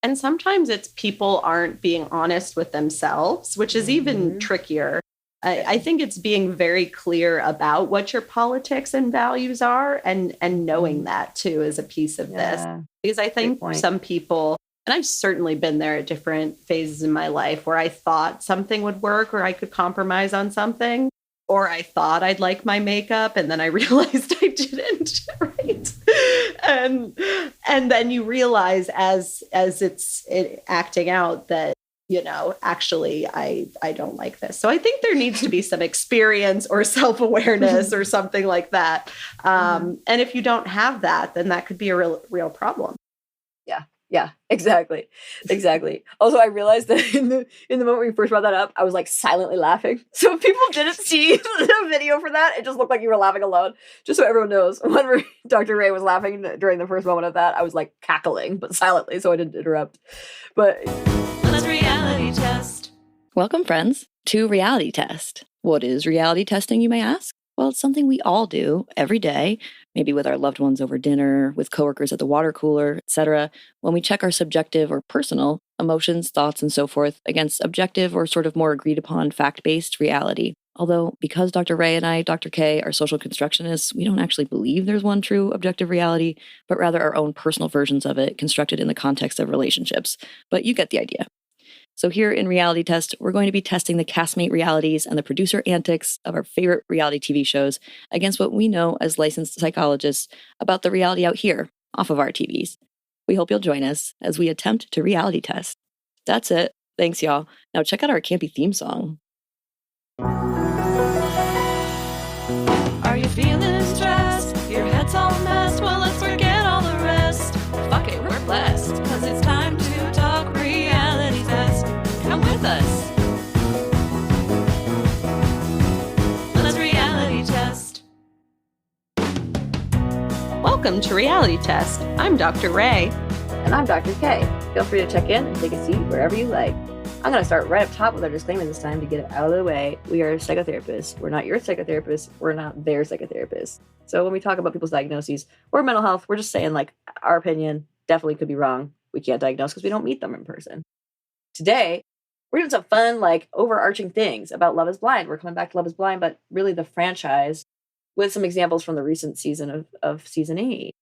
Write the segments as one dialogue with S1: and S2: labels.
S1: And sometimes it's people aren't being honest with themselves, which is even trickier. I think it's being very clear about what your politics and values are and knowing that too is a piece of this. Because I think some people, and I've certainly been there at different phases in my life where I thought something would work or I could compromise on something, or I thought I'd like my makeup and then I realized I didn't, right? And then you realize as it's acting out that, actually, I don't like this. So I think there needs to be some experience or self-awareness or something like that. And if you don't have that, then that could be a real problem.
S2: Yeah, exactly. Also, I realized that in the moment we first brought that up, I was like silently laughing. So if people didn't see the video for that, it just looked like you were laughing alone. Just so everyone knows, when Dr. Ray was laughing during the first moment of that, I was like cackling, but silently, so I didn't interrupt. But
S3: let's reality test.
S4: Welcome, friends, to Reality Test. What is reality testing, you may ask? Well, it's something we all do every day, maybe with our loved ones over dinner, with coworkers at the water cooler, etc., when we check our subjective or personal emotions, thoughts, and so forth against objective or sort of more agreed upon fact-based reality. Although, because Dr. Ray and I, Dr. Kay, are social constructionists, we don't actually believe there's one true objective reality, but rather our own personal versions of it constructed in the context of relationships. But you get the idea. So here in Reality Test, we're going to be testing the castmate realities and the producer antics of our favorite reality TV shows against what we know as licensed psychologists about the reality out here, off of our TVs. We hope you'll join us as we attempt to reality test. That's it. Thanks, y'all. Now check out our campy theme song.
S3: Are you feeling stressed? Your head's all messed? Well, let's forget all the rest. Fuck it, we're blessed, because it's time to talk reality test. Come with us. Let's reality test.
S1: Welcome to Reality Test. I'm Dr. Ray.
S2: And I'm Dr. Kay. Feel free to check in and take a seat wherever you like. I'm going to start right up top with our disclaimer this time to get it out of the way. We are psychotherapists. We're not your psychotherapist. We're not their psychotherapist. So when we talk about people's diagnoses or mental health, we're just saying, like, our opinion definitely could be wrong. We can't diagnose because we don't meet them in person. Today, we're doing some fun, like, overarching things about Love is Blind. We're coming back to Love is Blind, but really the franchise with some examples from the recent season of season 8.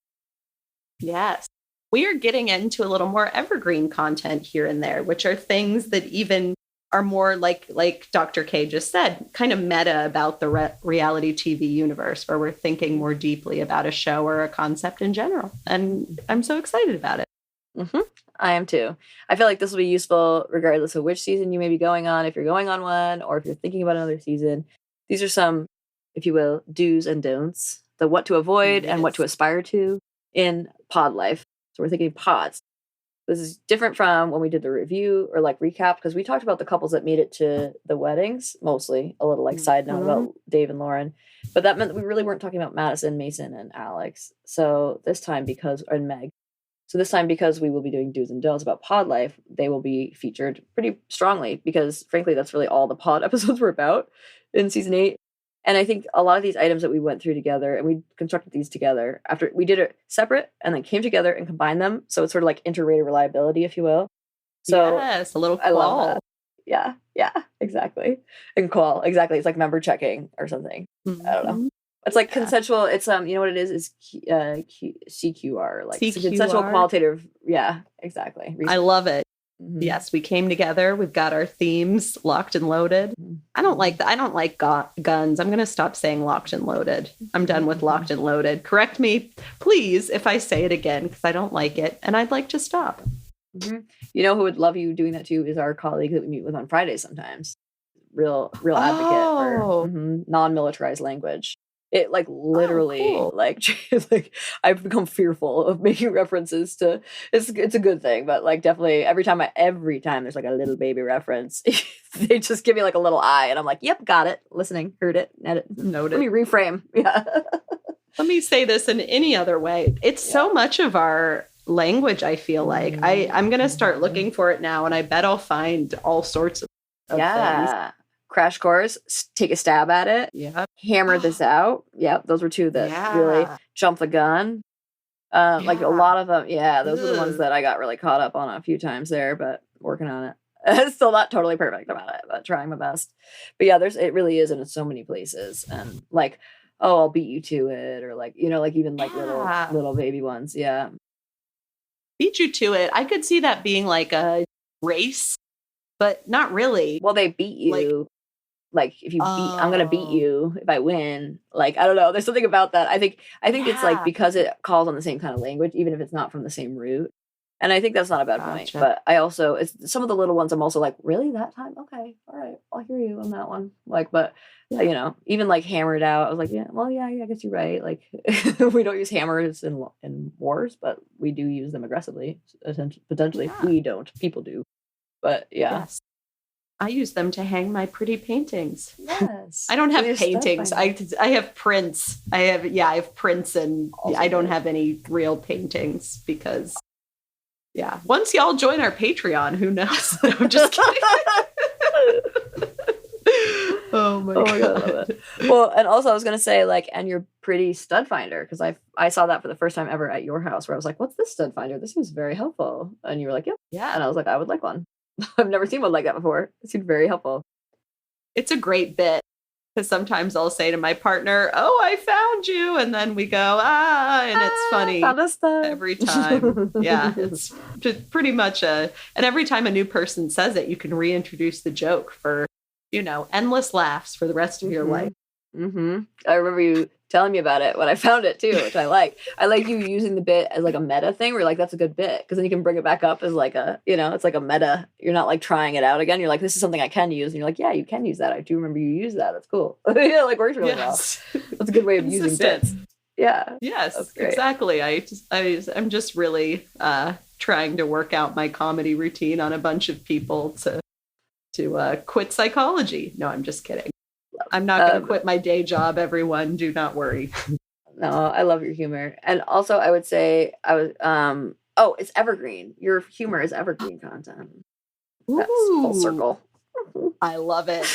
S1: Yes. We are getting into a little more evergreen content here and there, which are things that even are more like Dr. Kay just said, kind of meta about the reality TV universe, where we're thinking more deeply about a show or a concept in general. And I'm so excited about it.
S2: Mm-hmm. I am too. I feel like this will be useful regardless of which season you may be going on, if you're going on one, or if you're thinking about another season. These are some, if you will, do's and don'ts, the what to avoid and what to aspire to in pod life. So we're thinking pods. This is different from when we did the review or like recap, because we talked about the couples that made it to the weddings, mostly a little like side note about Dave and Lauren. But that meant that we really weren't talking about Madison, Mason, and Alex. So this time and Meg. So this time, because we will be doing do's and don'ts about pod life, they will be featured pretty strongly because frankly, that's really all the pod episodes were about in season 8. And I think a lot of these items that we went through together, and we constructed these together after we did it separate and then came together and combined them. So it's sort of like interrated reliability, if you will. So
S1: yes, a little
S2: I love
S1: qual.
S2: that. Yeah, exactly. And qual, exactly. It's like member checking or something. I don't know. It's like consensual. It's you know what it is CQR, like
S1: CQR?
S2: consensual qualitative. Yeah, exactly.
S1: I love it.
S2: Mm-hmm.
S1: Yes, we came together. We've got our themes locked and loaded. I don't like that. I don't like guns. I'm going to stop saying locked and loaded. I'm done with locked and loaded. Correct me, please, if I say it again, because I don't like it and I'd like to stop.
S2: Mm-hmm. You know who would love you doing that too is our colleague that we meet with on Fridays sometimes. Real advocate for non-militarized language. It like literally
S1: cool.
S2: like I've become fearful of making references to it's a good thing, but like definitely every time there's like a little baby reference, they just give me like a little eye and I'm like, yep, got it, listening, heard it, noted. Let me reframe. Yeah.
S1: Let me say this in any other way. It's so much of our language, I feel like. I'm gonna start looking for it now and I bet I'll find all sorts of things.
S2: Crash course, take a stab at it.
S1: Yeah.
S2: Hammer this out. Yep, those were two that really jumped the gun. Like a
S1: Yeah.
S2: lot of them. Yeah, those are the ones
S1: Ugh.
S2: that I got really caught up on a few times there, but working on it. Still not totally perfect about it, but trying my best. But yeah, it really is in so many places. And like, oh, I'll beat you to it, or like, like even like
S1: Yeah.
S2: little baby ones. Yeah.
S1: Beat you to it. I could see that being like a race, but not really.
S2: Well, they beat you. Like if you beat, I'm gonna beat
S1: Oh.
S2: you if I win. Like, I don't know. There's something about that. I think it's like
S1: Yeah.
S2: because it calls on the same kind of language, even if it's not from the same root. And I think that's not a bad point.
S1: Gotcha.
S2: But I also, it's some of the little ones. I'm also like, really, that time? Okay, all right, I'll hear you on that one. Like, but even like hammered out. I was like, yeah, well, yeah, I guess you're right. Like, we don't use hammers in wars, but we do use them aggressively. Potentially,
S1: Yeah.
S2: we don't. People do. But yeah.
S1: Yes. I use them to hang my pretty paintings.
S2: Yes.
S1: I don't
S2: So
S1: have
S2: your stuff
S1: paintings.
S2: finder.
S1: I have prints. I have prints, and
S2: Also
S1: I don't
S2: good.
S1: have any real paintings because, once y'all join our Patreon, who knows? No, I'm just kidding. Oh my
S2: God, I love it. Well, and also I was gonna say, like, and your pretty stud finder, because I saw that for the first time ever at your house, where I was like, what's this stud finder? This seems very helpful. And you were like, yep.
S1: Yeah.
S2: And I was like, I would like one. I've never seen one like that before. It seemed very helpful.
S1: It's a great bit because sometimes I'll say to my partner, "Oh, I found you," and then we go, and it's funny
S2: Found a stud.
S1: every time. Yeah, it's just pretty much and every time a new person says it, you can reintroduce the joke for, endless laughs for the rest of your life.
S2: Mm-hmm. I remember you telling me about it when I found it too, which I like. I like you using the bit as like a meta thing where you're like, that's a good bit. Because then you can bring it back up as like it's like a meta. You're not like trying it out again. You're like, this is something I can use. And you're like, yeah, you can use that. I do remember you use that. That's cool. Yeah, like works really well. That's a good way of using bits. Yeah.
S1: Yes,
S2: great.
S1: exactly. I'm just really trying to work out my comedy routine on a bunch of people to quit psychology. No, I'm just kidding. I'm not going to quit my day job, everyone. Do not worry.
S2: No, I love your humor. And also I would say it's evergreen. Your humor is evergreen content. That's full circle.
S1: I love it.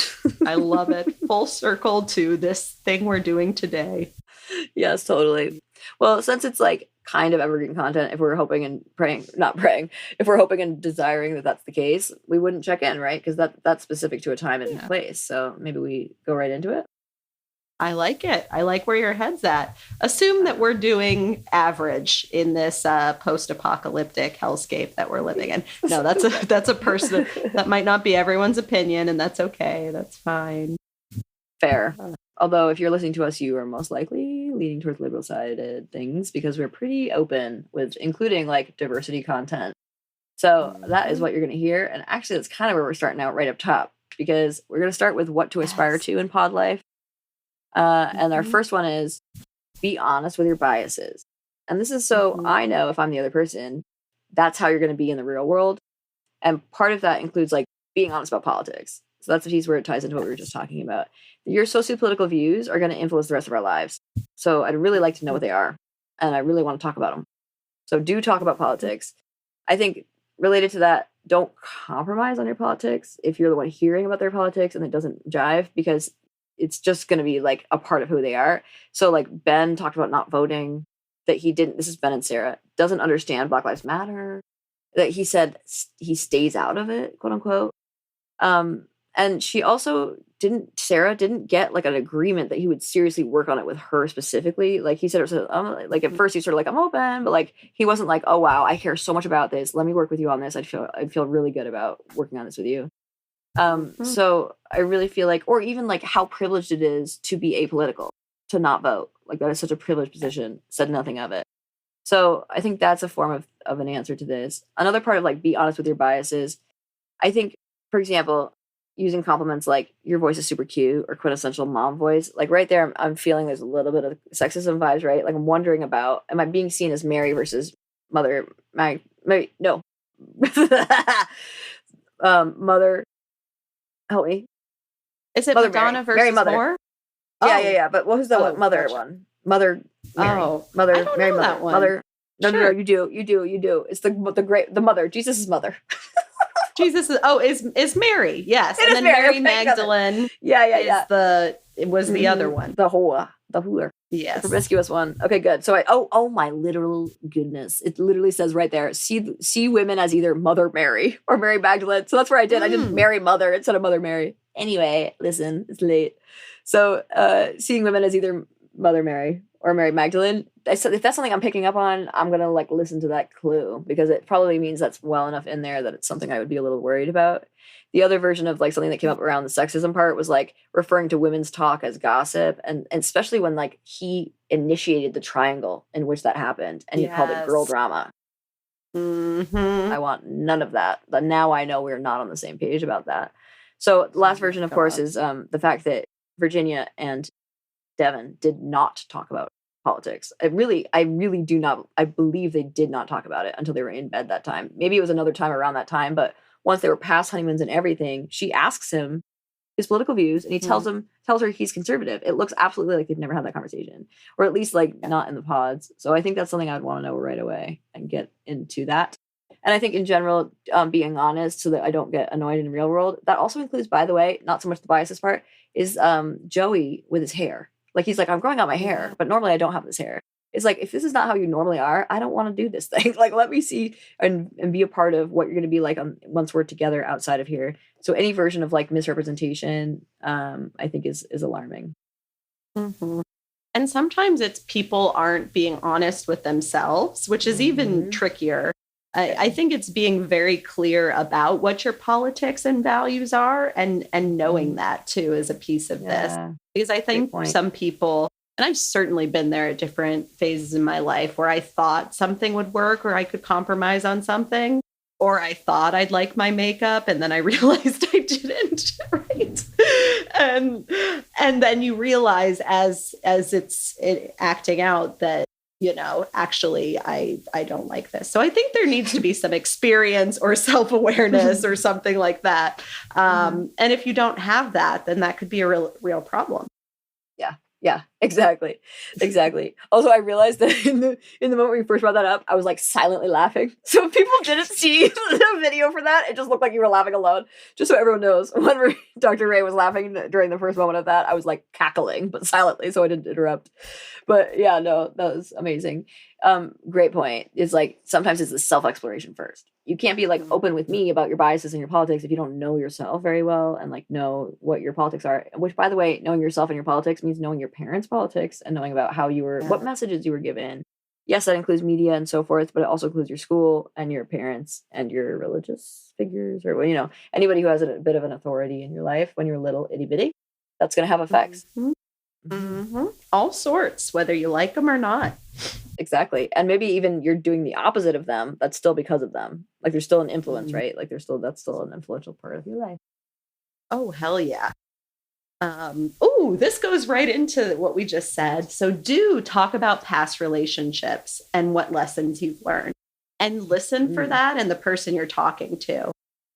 S1: I love it. Full circle to this thing we're doing today.
S2: Yes, totally. Well, since it's like kind of evergreen content, if we're hoping and if we're hoping and desiring that that's the case, we wouldn't check in, right? Because that's specific to a time and place. So maybe we go right into it.
S1: I like it. I like where your head's at. Assume that we're doing average in this post-apocalyptic hellscape that we're living in. No, that's a person that might not be everyone's opinion, and that's okay. That's fine.
S2: Fair. Although if you're listening to us, you are most likely leaning towards liberal-sided things because we're pretty open with including like diversity content. So that is what you're going to hear. And actually, that's kind of where we're starting out right up top because we're going to start with what to aspire to in pod life. And our first one is be honest with your biases. And this is so I know if I'm the other person, that's how you're going to be in the real world. And part of that includes like being honest about politics. So that's a piece where it ties into what we were just talking about. Your sociopolitical views are going to influence the rest of our lives. So I'd really like to know what they are. And I really want to talk about them. So do talk about politics. I think related to that, don't compromise on your politics if you're the one hearing about their politics and it doesn't jive because it's just going to be like a part of who they are. So like Ben talked about not voting, that he didn't, this is Ben and Sarah, doesn't understand Black Lives Matter, that he said he stays out of it, quote unquote. And she also Sarah didn't get like an agreement that he would seriously work on it with her specifically. Like he said, like at first he's sort of like, I'm open, but like, he wasn't like, oh wow, I care so much about this. Let me work with you on this. I'd feel really good about working on this with you. So I really feel like, or even like how privileged it is to be apolitical, to not vote. Like that is such a privileged position, said nothing of it. So I think that's a form of an answer to this. Another part of like, be honest with your biases. I think, for example, using compliments like your voice is super cute or quintessential mom voice, like right there, I'm feeling there's a little bit of sexism vibes, right? Like I'm wondering about, am I being seen as Mary versus Mother? No. Mother, help me.
S1: Is it
S2: Mother
S1: Madonna
S2: Mary.
S1: versus
S2: Mary Mother.
S1: Moore?
S2: Yeah. But what was the Mother
S1: gotcha.
S2: one? Mother. Mary.
S1: Mother.
S2: I
S1: don't
S2: Mary
S1: know
S2: Mother.
S1: that one.
S2: Mother. No,
S1: Sure.
S2: you do. It's the mother. Jesus' mother.
S1: Jesus is Mary. Yes.
S2: It
S1: and
S2: is
S1: then
S2: Mary.
S1: Mary Magdalene.
S2: Yeah.
S1: It was the other one.
S2: The whore.
S1: Yes.
S2: Promiscuous one. Okay, good. So oh my literal goodness. It literally says right there, see women as either Mother Mary or Mary Magdalene. So that's where I did. I did Mary Mother instead of Mother Mary. Anyway, listen, it's late. So seeing women as either Mother Mary or Mary Magdalene. I said if that's something I'm picking up on, I'm gonna like listen to that clue because it probably means that's well enough in there that it's something I would be a little worried about. The other version of like something that came up around the sexism part was like referring to women's talk as gossip, and especially when like he initiated the triangle in which that happened, and he called it girl drama. I want none of that, but now I know we're not on the same page about that. So the last version, of course, is the fact that Virginia and Devin did not talk about politics. I really do not. I believe they did not talk about it until they were in bed that time. Maybe it was another time around that time, but once they were past honeymoons and everything, she asks him his political views, and he tells her he's conservative. It looks absolutely like they've never had that conversation, or at least like not in the pods. So I think that's something I'd want to know right away and get into that. And I think in general, being honest so that I don't get annoyed in the real world. That also includes, by the way, not so much the biases part, is Joey with his hair. Like he's like, I'm growing out my hair, but normally I don't have this hair. It's like, if this is not how you normally are, I don't want to do this thing. Like, let me see and be a part of what you're going to be like once we're together outside of here. So any version of like misrepresentation, I think is alarming.
S1: Mm-hmm. And sometimes it's people aren't being honest with themselves, which is even trickier. I think it's being very clear about what your politics and values are, and knowing that too is a piece of this. Because I think some people, and I've certainly been there at different phases in my life where I thought something would work or I could compromise on something, or I thought I'd like my makeup and then I realized I didn't, right? And then you realize as it's acting out that, you know, actually I don't like this. So I think there needs to be some experience or self-awareness or something like that. And if you don't have that, then that could be a real problem.
S2: Yeah, exactly. Also, I realized that in the moment we first brought that up, I was like silently laughing. So if people didn't see the video for that, it just looked like you were laughing alone. Just so everyone knows, when Dr. Ray was laughing during the first moment of that, I was like cackling, but silently, so I didn't interrupt. But yeah, no, that was amazing. Great point. It's like sometimes it's the self-exploration first. You can't be like open with me about your biases and your politics if you don't know yourself very well and like know what your politics are. Which, by the way, knowing yourself and your politics means knowing your parents' politics and knowing about how you were, what messages you were given. Yes, that includes media and so forth, but it also includes your school and your parents and your religious figures, or you know, anybody who has a bit of an authority in your life when you're little itty bitty. That's going to have effects.
S1: All sorts, whether you like them or not.
S2: Exactly. And maybe even you're doing the opposite of them. That's still because of them. Like there's still an influence, right? Like that's still an influential part of your life.
S1: Oh, hell yeah. This goes right into what we just said. So do talk about past relationships and what lessons you've learned, and listen for that in the person you're talking to.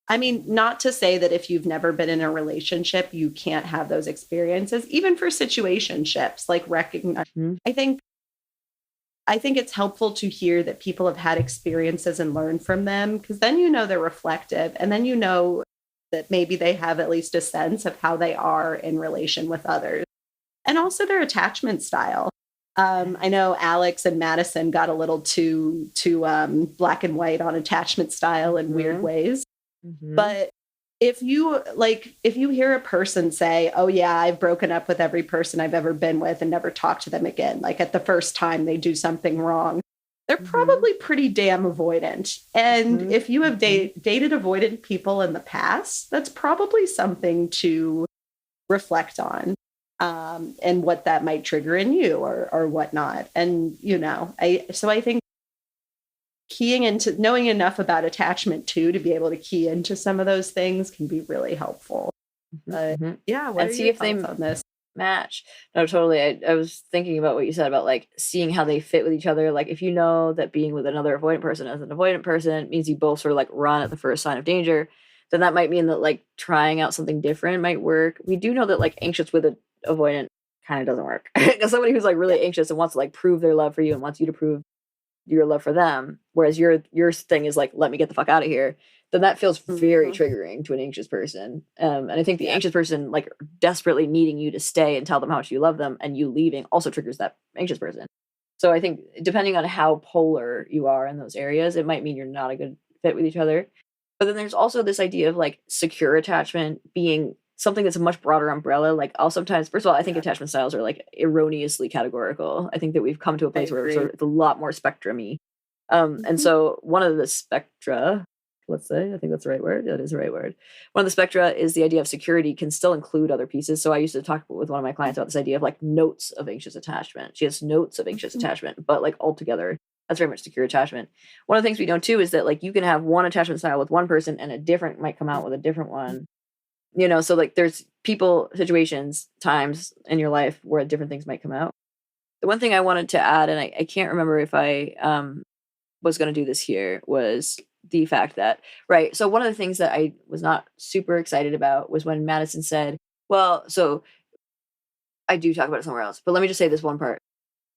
S1: I mean, not to say that if you've never been in a relationship, you can't have those experiences, even for situationships, like recognize. I think it's helpful to hear that people have had experiences and learn from them, because then you know they're reflective, and then you know that maybe they have at least a sense of how they are in relation with others, and also their attachment style. I know Alex and Madison got a little too black and white on attachment style in weird ways. But if you hear a person say, oh yeah, I've broken up with every person I've ever been with and never talked to them again, like at the first time they do something wrong, they're probably pretty damn avoidant. And if you have dated avoidant people in the past, that's probably something to reflect on, and what that might trigger in you or whatnot. And, you know, I think keying into knowing enough about attachment too to be able to key into some of those things can be really helpful. But yeah, what and see if they on this
S2: match. No, totally. I was thinking about what you said about like seeing how they fit with each other. Like if you know that being with another avoidant person as an avoidant person means you both sort of like run at the first sign of danger, then that might mean that like trying out something different might work. We do know that like anxious with an avoidant kind of doesn't work. Because somebody who's like really anxious and wants to like prove their love for you and wants you to prove your love for them, whereas your thing is like, let me get the fuck out of here, then that feels very triggering to an anxious person. And I think the anxious person like desperately needing you to stay and tell them how much you love them, and you leaving also triggers that anxious person. So I think depending on how polar you are in those areas, it might mean you're not a good fit with each other. But then there's also this idea of like secure attachment being something that's a much broader umbrella. Like I'll sometimes, first of all, I think attachment styles are like erroneously categorical. I think that we've come to a place where it's a lot more spectrum-y. And so one of the spectra, let's say, I think that's the right word. That is the right word. One of the spectra is the idea of security can still include other pieces. So I used to talk with one of my clients about this idea of like notes of anxious attachment. She has notes of anxious attachment, but like altogether, that's very much secure attachment. One of the things we know too is that like you can have one attachment style with one person and a different might come out with a different one. You know, so like there's people, situations, times in your life where different things might come out. The one thing I wanted to add, and I can't remember if I was going to do this here, was the fact that, right, so one of the things that I was not super excited about was when Madison said, well, so I do talk about it somewhere else, but let me just say this one part,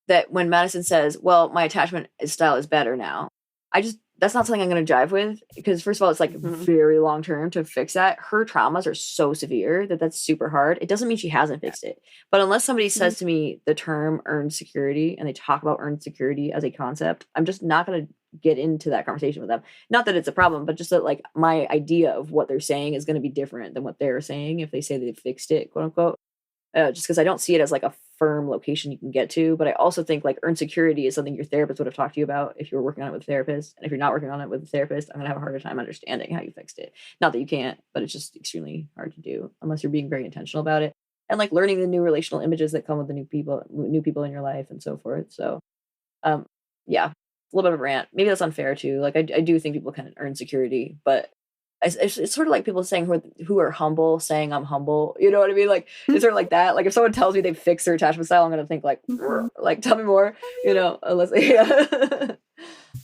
S2: that when Madison says, well, my attachment style is better now, that's not something I'm going to jive with, because first of all, it's like very long term to fix that. Her traumas are so severe that that's super hard. It doesn't mean she hasn't fixed it. But unless somebody says to me the term earned security and they talk about earned security as a concept, I'm just not going to get into that conversation with them. Not that it's a problem, but just that like my idea of what they're saying is going to be different than what they're saying if they say they fixed it, quote unquote. Just because I don't see it as like a firm location you can get to. But I also think like earned security is something your therapist would have talked to you about if you were working on it with a therapist. And if you're not working on it with a therapist, I'm going to have a harder time understanding how you fixed it. Not that you can't, but it's just extremely hard to do unless you're being very intentional about it. And like learning the new relational images that come with the new people in your life and so forth. So, yeah, a little bit of a rant. Maybe that's unfair too. Like I do think people can earn security, but it's sort of like people saying who are humble, saying I'm humble. You know what I mean? Like it's sort of like that. Like if someone tells me they fixed their attachment style, I'm gonna think like tell me more. You know, unless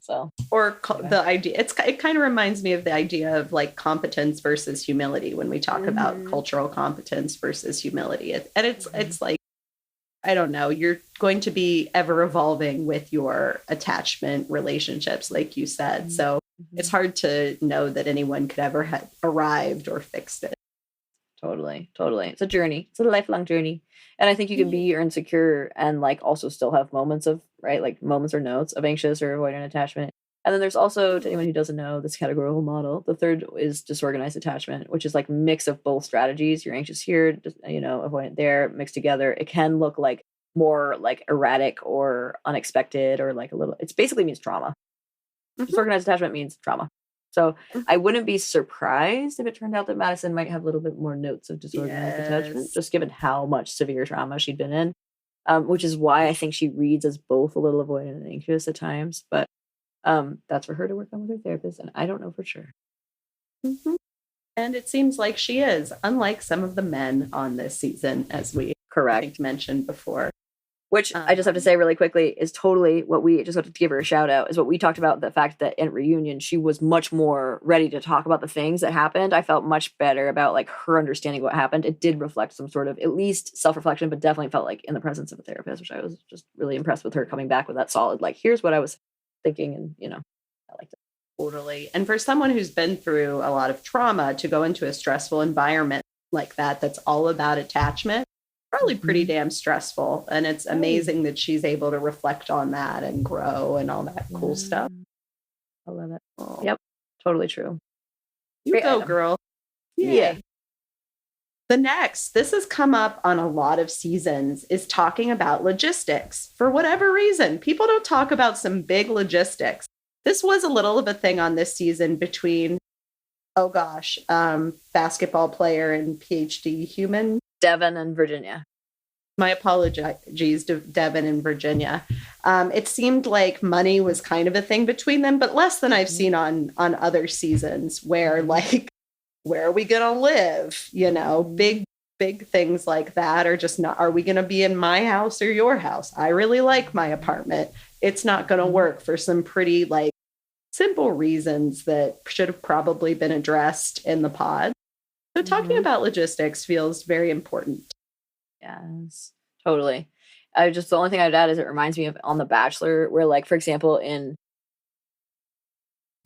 S2: so
S1: or the idea. It kind of reminds me of the idea of like competence versus humility when we talk about cultural competence versus humility. And it's like, I don't know, you're going to be ever evolving with your attachment relationships, like you said. So it's hard to know that anyone could ever have arrived or fixed it.
S2: Totally. It's a journey. It's a lifelong journey. And I think you can be insecure and like also still have moments of, right, like moments or notes of anxious or avoidant attachment. And then there's also, to anyone who doesn't know this categorical model, the third is disorganized attachment, which is like mix of both strategies. You're anxious here, you know, avoidant there, mixed together. It can look like more like erratic or unexpected or like a little, it basically means trauma. Disorganized attachment means trauma. So I wouldn't be surprised if it turned out that Madison might have a little bit more notes of disorganized attachment, just given how much severe trauma she'd been in, which is why I think she reads as both a little avoidant and anxious at times. But that's for her to work on with her therapist, and I don't know for sure.
S1: And it seems like she is, unlike some of the men on this season, as we mentioned before.
S2: Which I just have to say really quickly is totally what we just have to give her a shout out is what we talked about, the fact that in reunion, she was much more ready to talk about the things that happened. I felt much better about like her understanding what happened. It did reflect some sort of at least self-reflection, but definitely felt like in the presence of a therapist, which I was just really impressed with her coming back with that solid, like, here's what I was thinking. And, you know, I liked it.
S1: Totally. And for someone who's been through a lot of trauma to go into a stressful environment like that, that's all about attachment, probably pretty damn stressful. And it's amazing that she's able to reflect on that and grow and all that cool stuff.
S2: I love it. Yep. Totally true.
S1: You go, girl.
S2: Yeah.
S1: This has come up on a lot of seasons, is talking about logistics. For whatever reason, people don't talk about some big logistics. This was a little of a thing on this season between, basketball player and PhD human,
S2: Devin and Virginia.
S1: My apologies to Devin and Virginia. It seemed like money was kind of a thing between them, but less than I've seen on other seasons where like, where are we going to live? You know, big things like that are just not, are we going to be in my house or your house? I really like my apartment. It's not going to work for some pretty like simple reasons that should have probably been addressed in the pod. So talking about logistics feels very important.
S2: Yes, totally. The only thing I'd add is it reminds me of on The Bachelor, where like, for example, in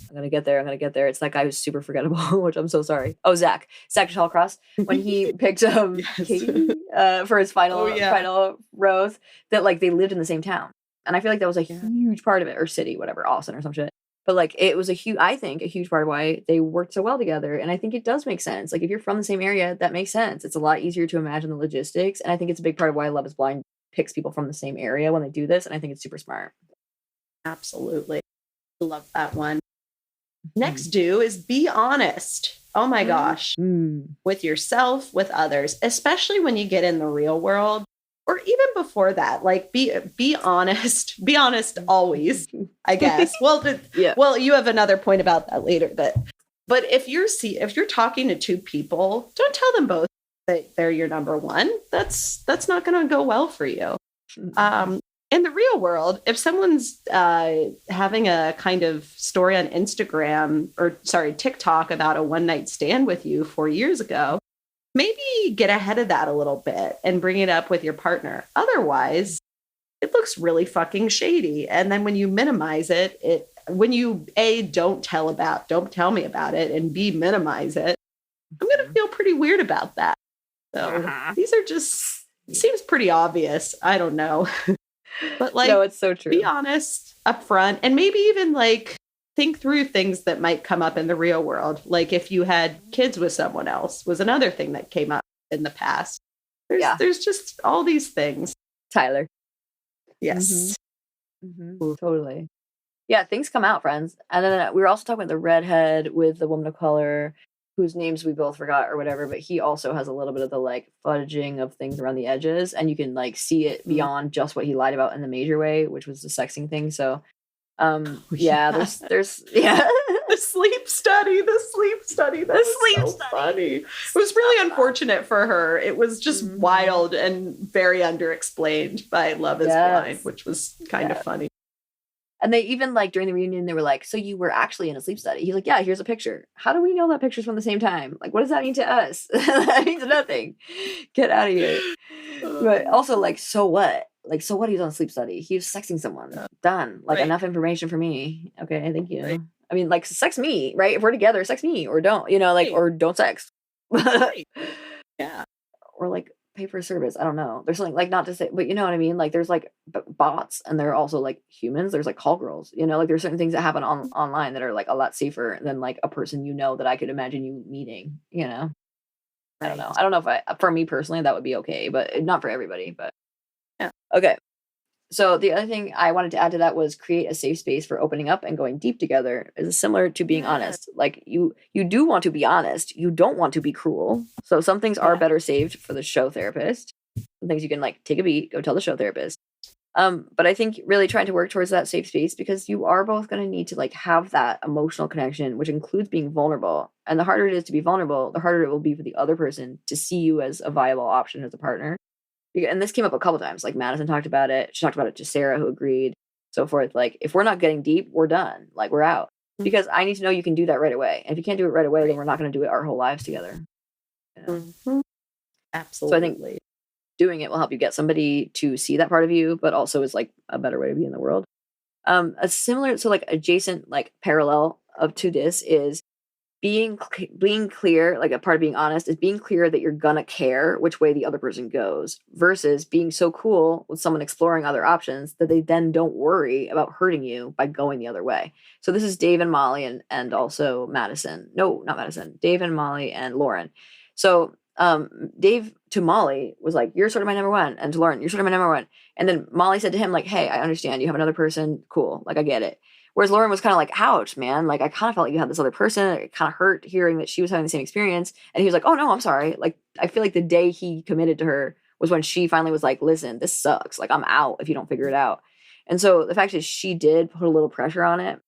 S2: I'm gonna get there. I'm gonna get there. It's that guy who's super forgettable, which I'm so sorry. Oh, Zach Shallcross, when he picked Katie for his final rose, that like they lived in the same town, and I feel like that was a huge part of it, or city, whatever, Austin or some shit. But like it was I think a huge part of why they worked so well together, and I think it does make sense. Like if you're from the same area, that makes sense. It's a lot easier to imagine the logistics, and I think it's a big part of why Love Is Blind picks people from the same area when they do this, and I think it's super smart.
S1: Absolutely, love that one. Next do is be honest. Oh my gosh. With yourself, with others, especially when you get in the real world, or even before that. Like be honest. Be honest always, I guess. Well, well, you have another point about that later, but if you're talking to two people, don't tell them both that they're your number one. That's not going to go well for you. In the real world, if someone's having a kind of story on TikTok about a one-night stand with you 4 years ago, maybe get ahead of that a little bit and bring it up with your partner. Otherwise, it looks really fucking shady. And then when you minimize it, when you A, don't tell me about it, and B, minimize it, I'm going to feel pretty weird about that. So these are just, seems pretty obvious. I don't know. But like,
S2: no, it's so true.
S1: Be honest up front, and maybe even like think through things that might come up in the real world. Like if you had kids with someone else was another thing that came up in the past. There's just all these things.
S2: Tyler.
S1: Yes.
S2: Totally. Yeah, things come out, friends. And then we were also talking about the redhead with the woman of color, whose names we both forgot or whatever, but he also has a little bit of the like fudging of things around the edges, and you can like see it beyond just what he lied about in the major way, which was the sexing thing. So there's
S1: the sleep study. Funny. It was really unfortunate for her. It was just wild and very underexplained by Love Is Blind, which was kind of funny.
S2: And they even like during the reunion, they were like, so you were actually in a sleep study. He's like, yeah, here's a picture. How do we know that picture's from the same time? Like, what does that mean to us? That means nothing. Get out of here. But also like, so what? Like, so what? He's on a sleep study. He was sexing someone. Done. Like enough information for me. Okay. Thank you. Right. I mean, like sex me, right? If we're together, sex me or don't, like, or don't sex.
S1: Yeah.
S2: Or like, pay for a service. I don't know. There's something like, not to say, but you know what I mean? Like there's like bots, and they're also like humans. There's like call girls, like there's certain things that happen online that are like a lot safer than like a person, that I could imagine you meeting, I don't know. I don't know if for me personally, that would be okay, but not for everybody, but
S1: yeah.
S2: Okay. So the other thing I wanted to add to that was create a safe space for opening up and going deep together. Is similar to being honest. Like you do want to be honest. You don't want to be cruel. So some things are better saved for the show therapist. Some things you can like take a beat, go tell the show therapist. But I think really trying to work towards that safe space, because you are both going to need to like have that emotional connection, which includes being vulnerable. And the harder it is to be vulnerable, the harder it will be for the other person to see you as a viable option as a partner. And this came up a couple times. Like Madison talked about it. She talked about it to Sarah, who agreed, so forth. Like, if we're not getting deep, we're done. Like, we're out. Because I need to know you can do that right away. And if you can't do it right away, then we're not going to do it our whole lives together.
S1: Absolutely.
S2: So I think doing it will help you get somebody to see that part of you, but also is like a better way to be in the world. A similar, so like adjacent, like parallel to this is being clear, like a part of being honest is being clear that you're gonna care which way the other person goes, versus being so cool with someone exploring other options that they then don't worry about hurting you by going the other way. So this is Dave and Molly and also Madison. No, not Madison. Dave and Molly and Lauren. So Dave to Molly was like, you're sort of my number one. And to Lauren, you're sort of my number one. And then Molly said to him, like, hey, I understand you have another person. Cool. Like, I get it. Whereas Lauren was kind of like, ouch, man. Like, I kind of felt like you had this other person. It kind of hurt hearing that she was having the same experience. And he was like, oh, no, I'm sorry. Like, I feel like the day he committed to her was when she finally was like, listen, this sucks. Like, I'm out if you don't figure it out. And so the fact is she did put a little pressure on it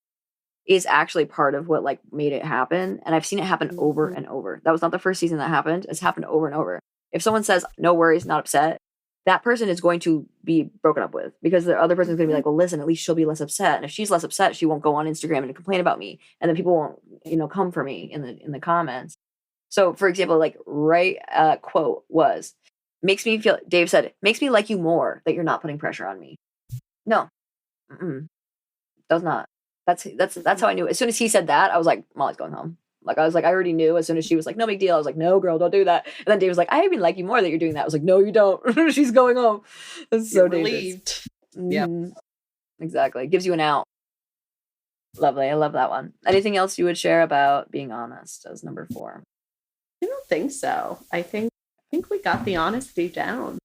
S2: is actually part of what like made it happen. And I've seen it happen over and over. That was not the first season that happened. It's happened over and over. If someone says, no worries, not upset, that person is going to be broken up with, because the other person is going to be like, well, listen, at least she'll be less upset. And if she's less upset, she won't go on Instagram and complain about me. And then people won't, come for me in the comments. So for example, like quote was, makes me feel, Dave said, makes me like you more that you're not putting pressure on me. No, does not. That's how I knew. As soon as he said that, I was like, Molly's going home. Like, I was like, I already knew as soon as she was like, no big deal. I was like, no, girl, don't do that. And then Dave was like, I even like you more that you're doing that. I was like, no, you don't. She's going home. It's so
S1: relieved.
S2: Yeah, exactly. It gives you an out. Lovely. I love that one. Anything else you would share about being honest as number 4?
S1: I don't think so. I think we got the honesty down.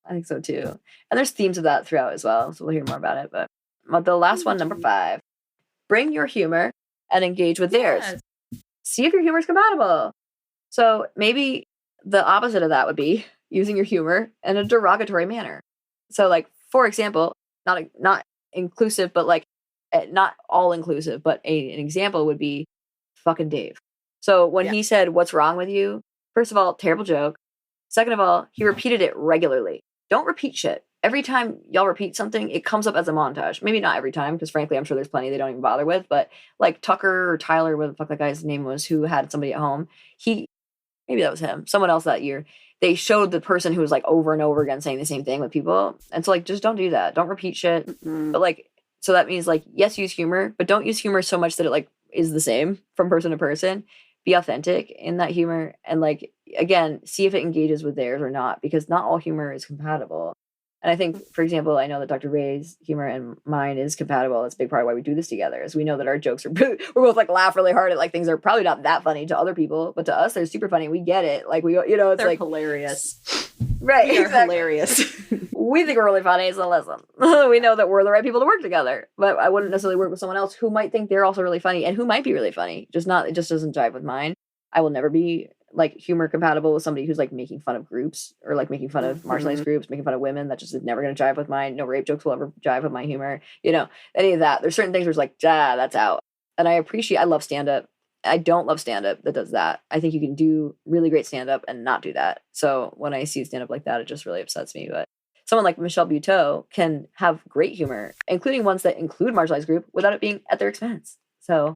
S2: I think so too. And there's themes of that throughout as well. So we'll hear more about it. But the last one, number 5, bring your humor and engage with theirs. See if your humor is compatible. So maybe the opposite of that would be using your humor in a derogatory manner. So like, for example, not inclusive, but like not all inclusive, but an example would be fucking Dave. So when he said, what's wrong with you? First of all, terrible joke. Second of all, he repeated it regularly. Don't repeat shit. Every time y'all repeat something, it comes up as a montage. Maybe not every time, because frankly, I'm sure there's plenty they don't even bother with. But like Tucker or Tyler, what the fuck that guy's name was, who had somebody at home, maybe that was him, someone else that year. They showed the person who was like over and over again saying the same thing with people. And so like, just don't do that. Don't repeat shit. But like, so that means like, yes, use humor, but don't use humor so much that it like is the same from person to person. Be authentic in that humor. And like, again, see if it engages with theirs or not, because not all humor is compatible. And I think, for example, I know that Dr. Ray's humor and mine is compatible. It's a big part of why we do this together, is we know that our jokes are, we're both like laugh really hard at like things that are probably not that funny to other people, but to us, they're super funny. We get it. Like it's
S1: they're
S2: like
S1: hilarious.
S2: Right.
S1: They're hilarious.
S2: We think we're really funny, so listen. We know that we're the right people to work together, but I wouldn't necessarily work with someone else who might think they're also really funny and who might be really funny. It just doesn't jive with mine. I will never be like humor compatible with somebody who's like making fun of groups or like making fun of marginalized groups, making fun of women. That just is never going to jive with mine. No rape jokes will ever jive with my humor. Any of that. There's certain things where it's like, that's out. And I love stand-up. I don't love stand-up that does that. I think you can do really great stand-up and not do that. So when I see stand-up like that, it just really upsets me. But someone like Michelle Buteau can have great humor, including ones that include marginalized group, without it being at their expense. So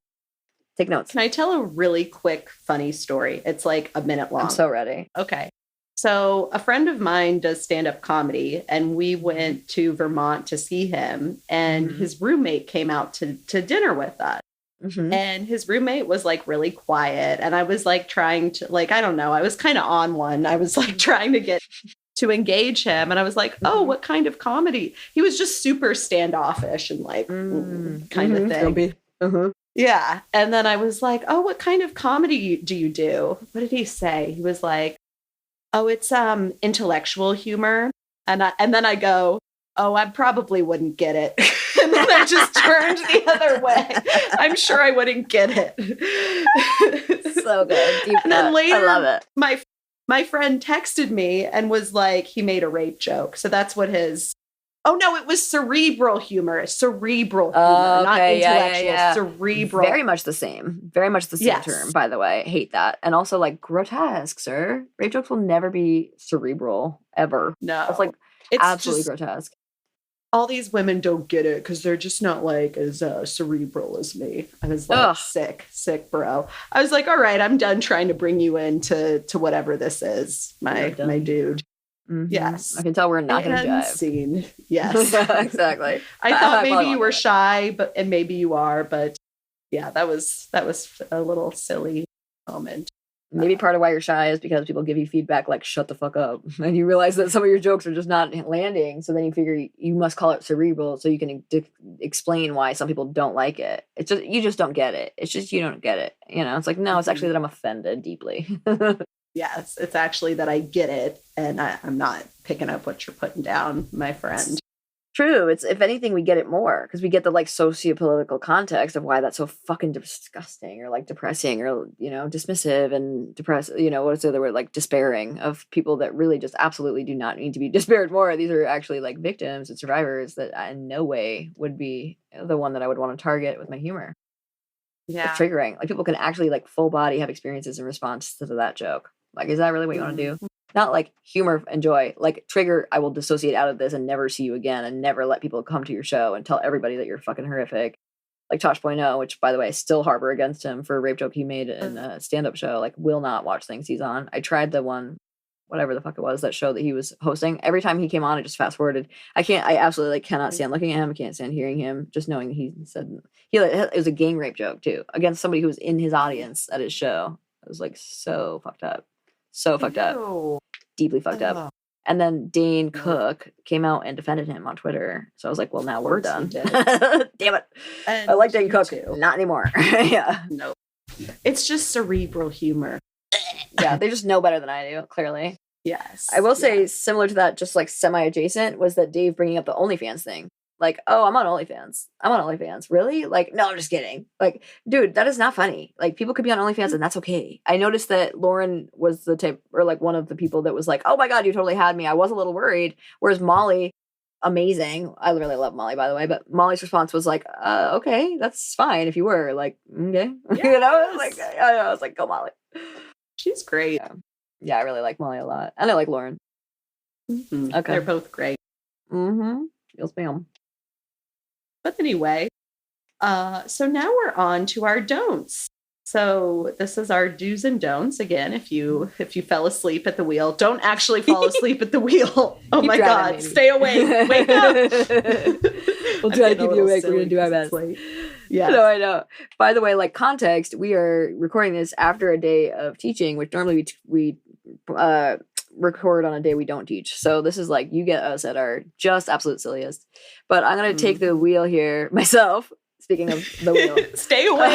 S2: take notes.
S1: Can I tell a really quick, funny story? It's like a minute long.
S2: I'm so ready.
S1: Okay. So a friend of mine does stand-up comedy, and we went to Vermont to see him, and his roommate came out to dinner with us. And his roommate was like really quiet. And I was like trying to, like, I don't know, I was kind of on one. I was like trying to get to engage him. And I was like, oh, what kind of comedy? He was just super standoffish and like kind of thing. Yeah. And then I was like, oh, what kind of comedy do you do? What did he say? He was like, oh, it's intellectual humor. And then I go, oh, I probably wouldn't get it. And then I just turned the other way. I'm sure I wouldn't get it.
S2: So good. Deep
S1: and then
S2: cut.
S1: later,
S2: I love it.
S1: My friend texted me and was like, he made a rape joke. So that's what his... Oh, no, it was cerebral humor. Cerebral humor, not intellectual.
S2: Yeah.
S1: Cerebral.
S2: Very much the same. Very much the same term, by the way. I hate that. And also, like, grotesque, sir. Rape jokes will never be cerebral, ever.
S1: No.
S2: It's like absolutely grotesque.
S1: All these women don't get it because they're just not like as cerebral as me. I was like, sick, bro. I was like, all right, I'm done trying to bring you into whatever this is, my dude. Yes.
S2: I can tell we're not going to jive.
S1: Scene. Yes.
S2: Exactly.
S1: I thought maybe you were shy, and maybe you are, but yeah, that was a little silly moment.
S2: Maybe part of why you're shy is because people give you feedback like, shut the fuck up. And you realize that some of your jokes are just not landing. So then you figure you must call it cerebral so you can explain why some people don't like it. It's just, you just don't get it. It's just, you don't get it. It's like, no, it's actually that I'm offended deeply.
S1: Yes, it's actually that I get it. And I'm not picking up what you're putting down, my friend.
S2: True. It's, if anything, we get it more because we get the like sociopolitical context of why that's so fucking disgusting or like depressing or, dismissive and depressed, what's the other word? Like despairing of people that really just absolutely do not need to be despaired more. These are actually like victims and survivors that in no way would be the one that I would want to target with my humor. Yeah. It's triggering. Like people can actually like full body have experiences in response to that joke. Like, is that really what you want to do? Not like humor and joy, like trigger, I will dissociate out of this and never see you again and never let people come to your show and tell everybody that you're fucking horrific. Like Tosh.0, which by the way, I still harbor against him for a rape joke he made in a stand-up show, like will not watch things he's on. I tried the one whatever the fuck it was, that show that he was hosting. Every time he came on, I just fast forwarded. I absolutely like cannot stand looking at him. I can't stand hearing him. Just knowing he said it was a gang rape joke too against somebody who was in his audience at his show. It was like so fucked up, deeply fucked up. And then Dane Cook came out and defended him on Twitter. So I was like, well, now we're done. Damn it.
S1: And
S2: I like Dane Cook.
S1: too.
S2: Not anymore. Yeah.
S1: No. It's just cerebral humor.
S2: Yeah, they just know better than I do, clearly.
S1: Yes.
S2: I will say, similar to that, just like semi-adjacent, was that Dave bringing up the OnlyFans thing. Like, oh, I'm on OnlyFans. Really? Like, no, I'm just kidding. Like, dude, that is not funny. Like, people could be on OnlyFans and that's okay. I noticed that Lauren was the type, or like one of the people that was like, oh my God, you totally had me. I was a little worried. Whereas Molly, amazing. I really love Molly, by the way. But Molly's response was like, okay, that's fine if you were. Like, okay.
S1: Yes.
S2: You know? Like, I was like, go Molly.
S1: She's great.
S2: Yeah, I really like Molly a lot. And I like Lauren.
S1: Mm-hmm.
S2: Okay.
S1: They're both great.
S2: Mm-hmm. Yes, ma'am.
S1: But anyway, so now we're on to our don'ts. So this is our do's and don'ts. Again, if you fell asleep at the wheel, don't actually fall asleep at the wheel. Oh my God,
S2: maybe.
S1: stay awake. Wake up.
S2: We'll try to keep you awake. We're going to do our best.
S1: Yeah.
S2: No, I know. By the way, like context, we are recording this after a day of teaching, which normally we record on a day we don't teach. So this is like, you get us at our just absolute silliest. But I'm going to take the wheel here myself. Speaking of the wheel.
S1: Stay awake.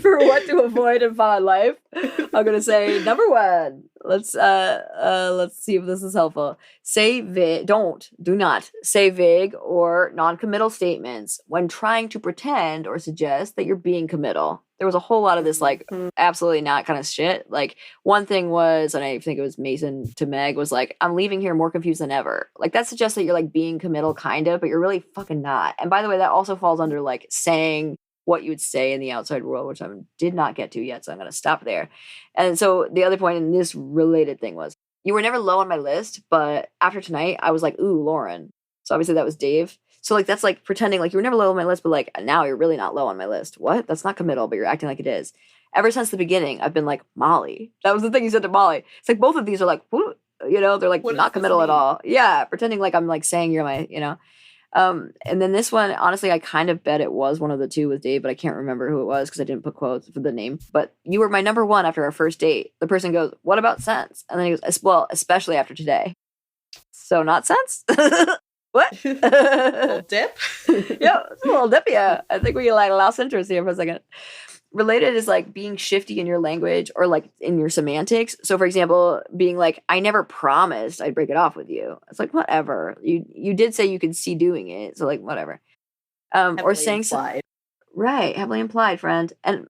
S2: For what to avoid in fun life, I'm going to say number one. Let's see if this is helpful. Do not say vague or non-committal statements when trying to pretend or suggest that you're being committal. There was a whole lot of this, like, absolutely not kind of shit. Like, one thing was, and I think it was Mason to Meg, was like, I'm leaving here more confused than ever. Like, that suggests that you're, like, being committal, kind of, but you're really fucking not. And by the way, that also falls under, like, saying what you would say in the outside world, which I did not get to yet, so I'm going to stop there. And so the other point in this related thing was, you were never low on my list, but after tonight, I was like, ooh, Lauren. So obviously that was Dave. So, like, that's like pretending like you were never low on my list, but like now you're really not low on my list. What? That's not committal, but you're acting like it is. Ever since the beginning, I've been like, Molly. That was the thing you said to Molly. It's like both of these are like, you know, they're like not committal at all. Yeah, pretending like I'm like saying you're my, you know. And then this one, honestly, I kind of bet it was one of the two with Dave, but I can't remember who it was because I didn't put quotes for the name. But you were my number one after our first date. The person goes, what about sense? And then he goes, well, especially after today. So not sense? What?
S1: Little dip?
S2: Yeah, it's a little dip, yeah. I think we like lost interest here for a second. Related is like being shifty in your language or like in your semantics. So for example, being like, I never promised I'd break it off with you. It's like, whatever. You did say you could see doing it. So like, whatever. Or saying
S1: implied.
S2: Right, heavily implied, friend. And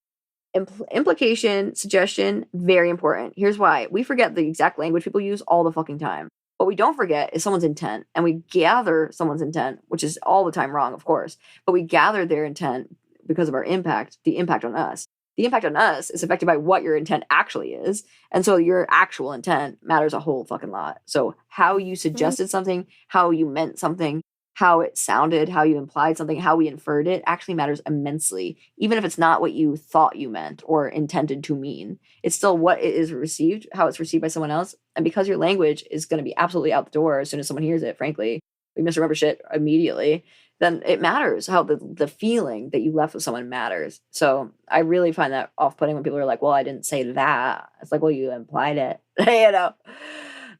S2: implication, suggestion, very important. Here's why. We forget the exact language people use all the fucking time. What we don't forget is someone's intent, and we gather someone's intent, which is all the time wrong, of course, but we gather their intent because of our impact, the impact on us. The impact on us is affected by what your intent actually is, and so your actual intent matters a whole fucking lot. So how you suggested something, how you meant something, how it sounded, how you implied something, how we inferred it actually matters immensely, even if it's not what you thought you meant or intended to mean. It's still what it is received, how it's received by someone else. And because your language is going to be absolutely out the door as soon as someone hears it, frankly, we misremember shit immediately, then it matters how the feeling that you left with someone matters. So I really find that off-putting when people are like, well, I didn't say that. It's like, well, you implied it, you know?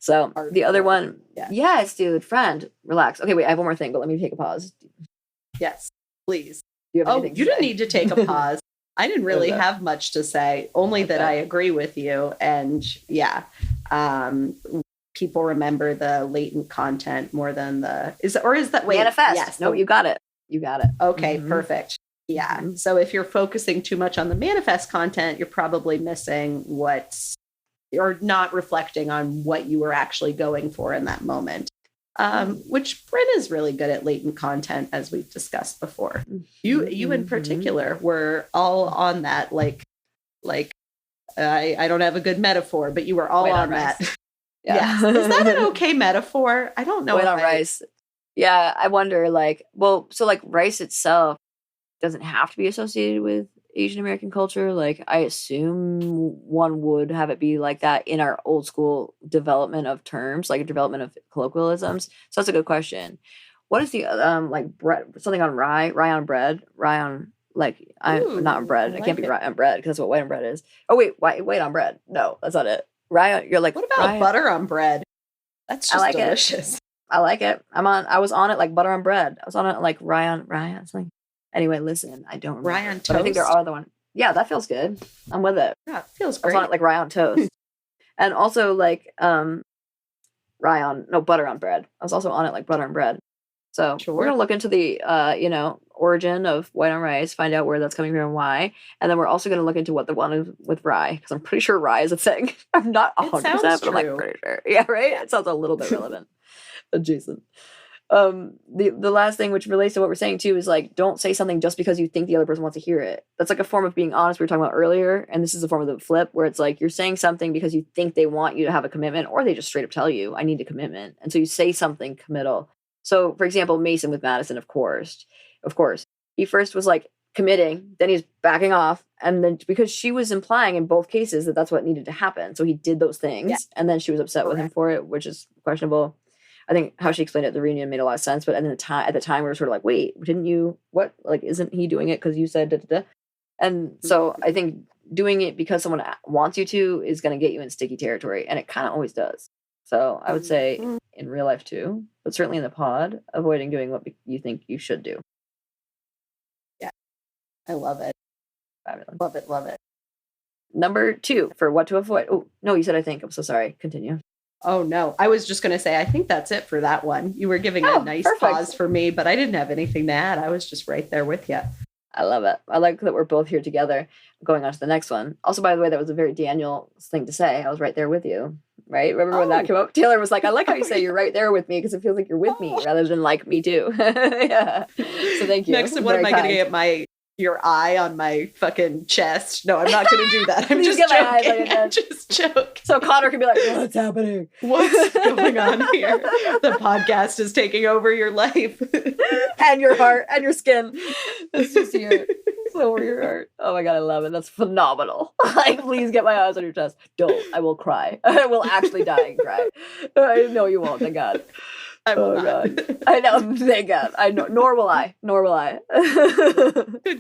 S2: So the other one, yes, dude, friend, relax. Okay, wait, I have one more thing, but let me take a pause.
S1: Yes, please.
S2: Do you have
S1: you didn't need to take a pause. I didn't really have much to say, only that I agree with you. And yeah, people remember the latent content more than is that
S2: manifest?
S1: Yes,
S2: no, you got it.
S1: Okay, perfect. Yeah. Mm-hmm. So if you're focusing too much on the manifest content, you're probably missing or not reflecting on what you were actually going for in that moment. Which Bryn is really good at latent content, as we've discussed before. You in particular were all on that, like I don't have a good metaphor, but you were all on that. Yeah. Is that an okay metaphor? I don't know.
S2: Wait on rice. Yeah, I wonder, like, well, so like rice itself doesn't have to be associated with Asian American culture. Like, I assume one would have it be like that in our old school development of terms, like development of colloquialisms. So that's a good question. What is the like bread? Something on rye on bread, rye on like I'm not on bread. It can't be rye on bread because that's what white on bread is. Oh wait, white on bread. No, that's not it. Rye. You're like,
S1: what about butter on bread? That's just
S2: like
S1: delicious.
S2: I like it. I was on it like butter on bread. I was on it like rye on something. Anyway, listen, I don't remember.
S1: Rye on toast.
S2: But I think there are other one. Yeah, that feels good. I'm with it.
S1: Yeah, it feels great.
S2: I was on it like rye on toast. And also like butter on bread. I was also on it like butter on bread. So we're gonna look into the origin of white on rice, find out where that's coming from and why. And then we're also gonna look into what the one is with rye, because I'm pretty sure rye is a thing. I'm not 100%, but I'm like pretty sure. Yeah, right? It sounds a little bit relevant. Adjacent. The last thing, which relates to what we're saying too, is like, don't say something just because you think the other person wants to hear it. That's like a form of being honest we were talking about earlier, and this is a form of the flip, where it's like you're saying something because you think they want you to have a commitment, or they just straight up tell you, I need a commitment, and so you say something committal. So for example, Mason with Madison, of course he first was like committing, then he's backing off, and then because she was implying in both cases that that's what needed to happen, so he did those things, and then she was upset with him for it, which is questionable. I think how she explained it at the reunion made a lot of sense, but at the time we were sort of like, wait, didn't you, what, like, isn't he doing it because you said da-da-da? And so I think doing it because someone wants you to is going to get you in sticky territory, and it kind of always does. So I would say in real life too, but certainly in the pod, avoiding doing what you think you should do.
S1: Yeah, I love it.
S2: Fabulous. Love it. Number 2 for what to avoid. Oh, no, you said I think. I'm so sorry. Continue.
S1: Oh, no. I was just going to say, I think that's it for that one. You were giving a nice pause for me, but I didn't have anything to add. I was just right there with you.
S2: I love it. I like that we're both here together. Going on to the next one. Also, by the way, that was a very Daniel thing to say. I was right there with you, right? Remember when that came up? Taylor was like, I like how you say you're right there with me, because it feels like you're with me rather than like me too. Yeah. So thank you.
S1: Next, what am I going to get your eye on my fucking chest? No, I'm not going to do that. I'm just joking. I'm just joking.
S2: So Connor can be like, what's happening?
S1: What's going on here? The podcast is taking over your life.
S2: And your heart and your skin. It's just here. It's over your heart. Oh my God, I love it. That's phenomenal. Like, please get my eyes on your chest. Don't. I will cry. I will actually die and cry. I know you won't, thank God.
S1: I will not.
S2: God. I know, thank God. I know. Nor will I.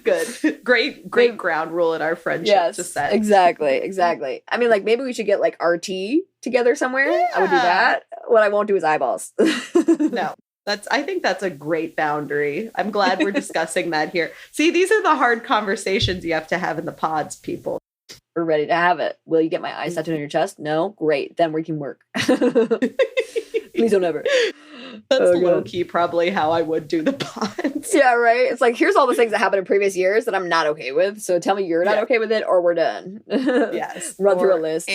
S1: Good. Great ground rule in our friendship.
S2: Yes,
S1: to set.
S2: Exactly. I mean, like, maybe we should get like RT together somewhere. Yeah. I would do that. What I won't do is eyeballs.
S1: No. I think that's a great boundary. I'm glad we're discussing that here. See, these are the hard conversations you have to have in the pods, people.
S2: We're ready to have it. Will you get my eyes tattooed on your chest? No? Great. Then we can work. Please don't ever.
S1: That's low-key probably how I would do the pods.
S2: Yeah, right? It's like, here's all the things that happened in previous years that I'm not okay with. So tell me you're not okay with it, or we're done.
S1: Yes.
S2: Run through a list.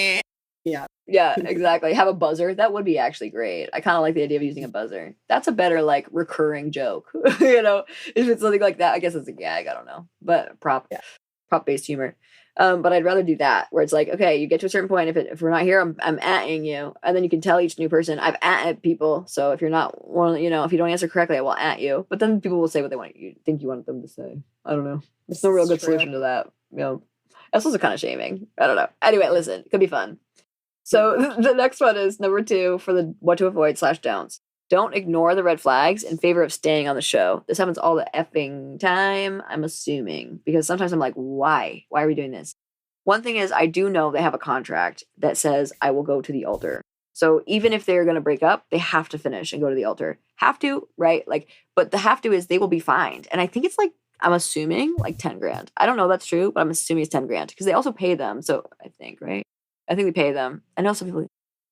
S1: Yeah.
S2: Yeah, exactly. Have a buzzer. That would be actually great. I kind of like the idea of using a buzzer. That's a better, like, recurring joke. If it's something like that, I guess it's a gag. I don't know. But prop-based humor. But I'd rather do that, where it's like, okay, you get to a certain point. If we're not here, I'm atting you, and then you can tell each new person I've atted people. So if you're not if you don't answer correctly, I will at you. But then people will say what they want you think you want them to say. I don't know. There's no real good solution to that. That's also kind of shaming. I don't know. Anyway, listen, it could be fun. So the next one is number 2 for the what to avoid /don'ts. Don't ignore the red flags in favor of staying on the show. This happens all the effing time, I'm assuming, because sometimes I'm like, why? Why are we doing this? One thing is, I do know they have a contract that says I will go to the altar. So even if they're going to break up, they have to finish and go to the altar. Have to, right? Like, but the have to is they will be fined. And I think it's like, I'm assuming like 10 grand. I don't know if that's true, but I'm assuming it's 10 grand because they also pay them. So I think, right? I think they pay them. I know some people,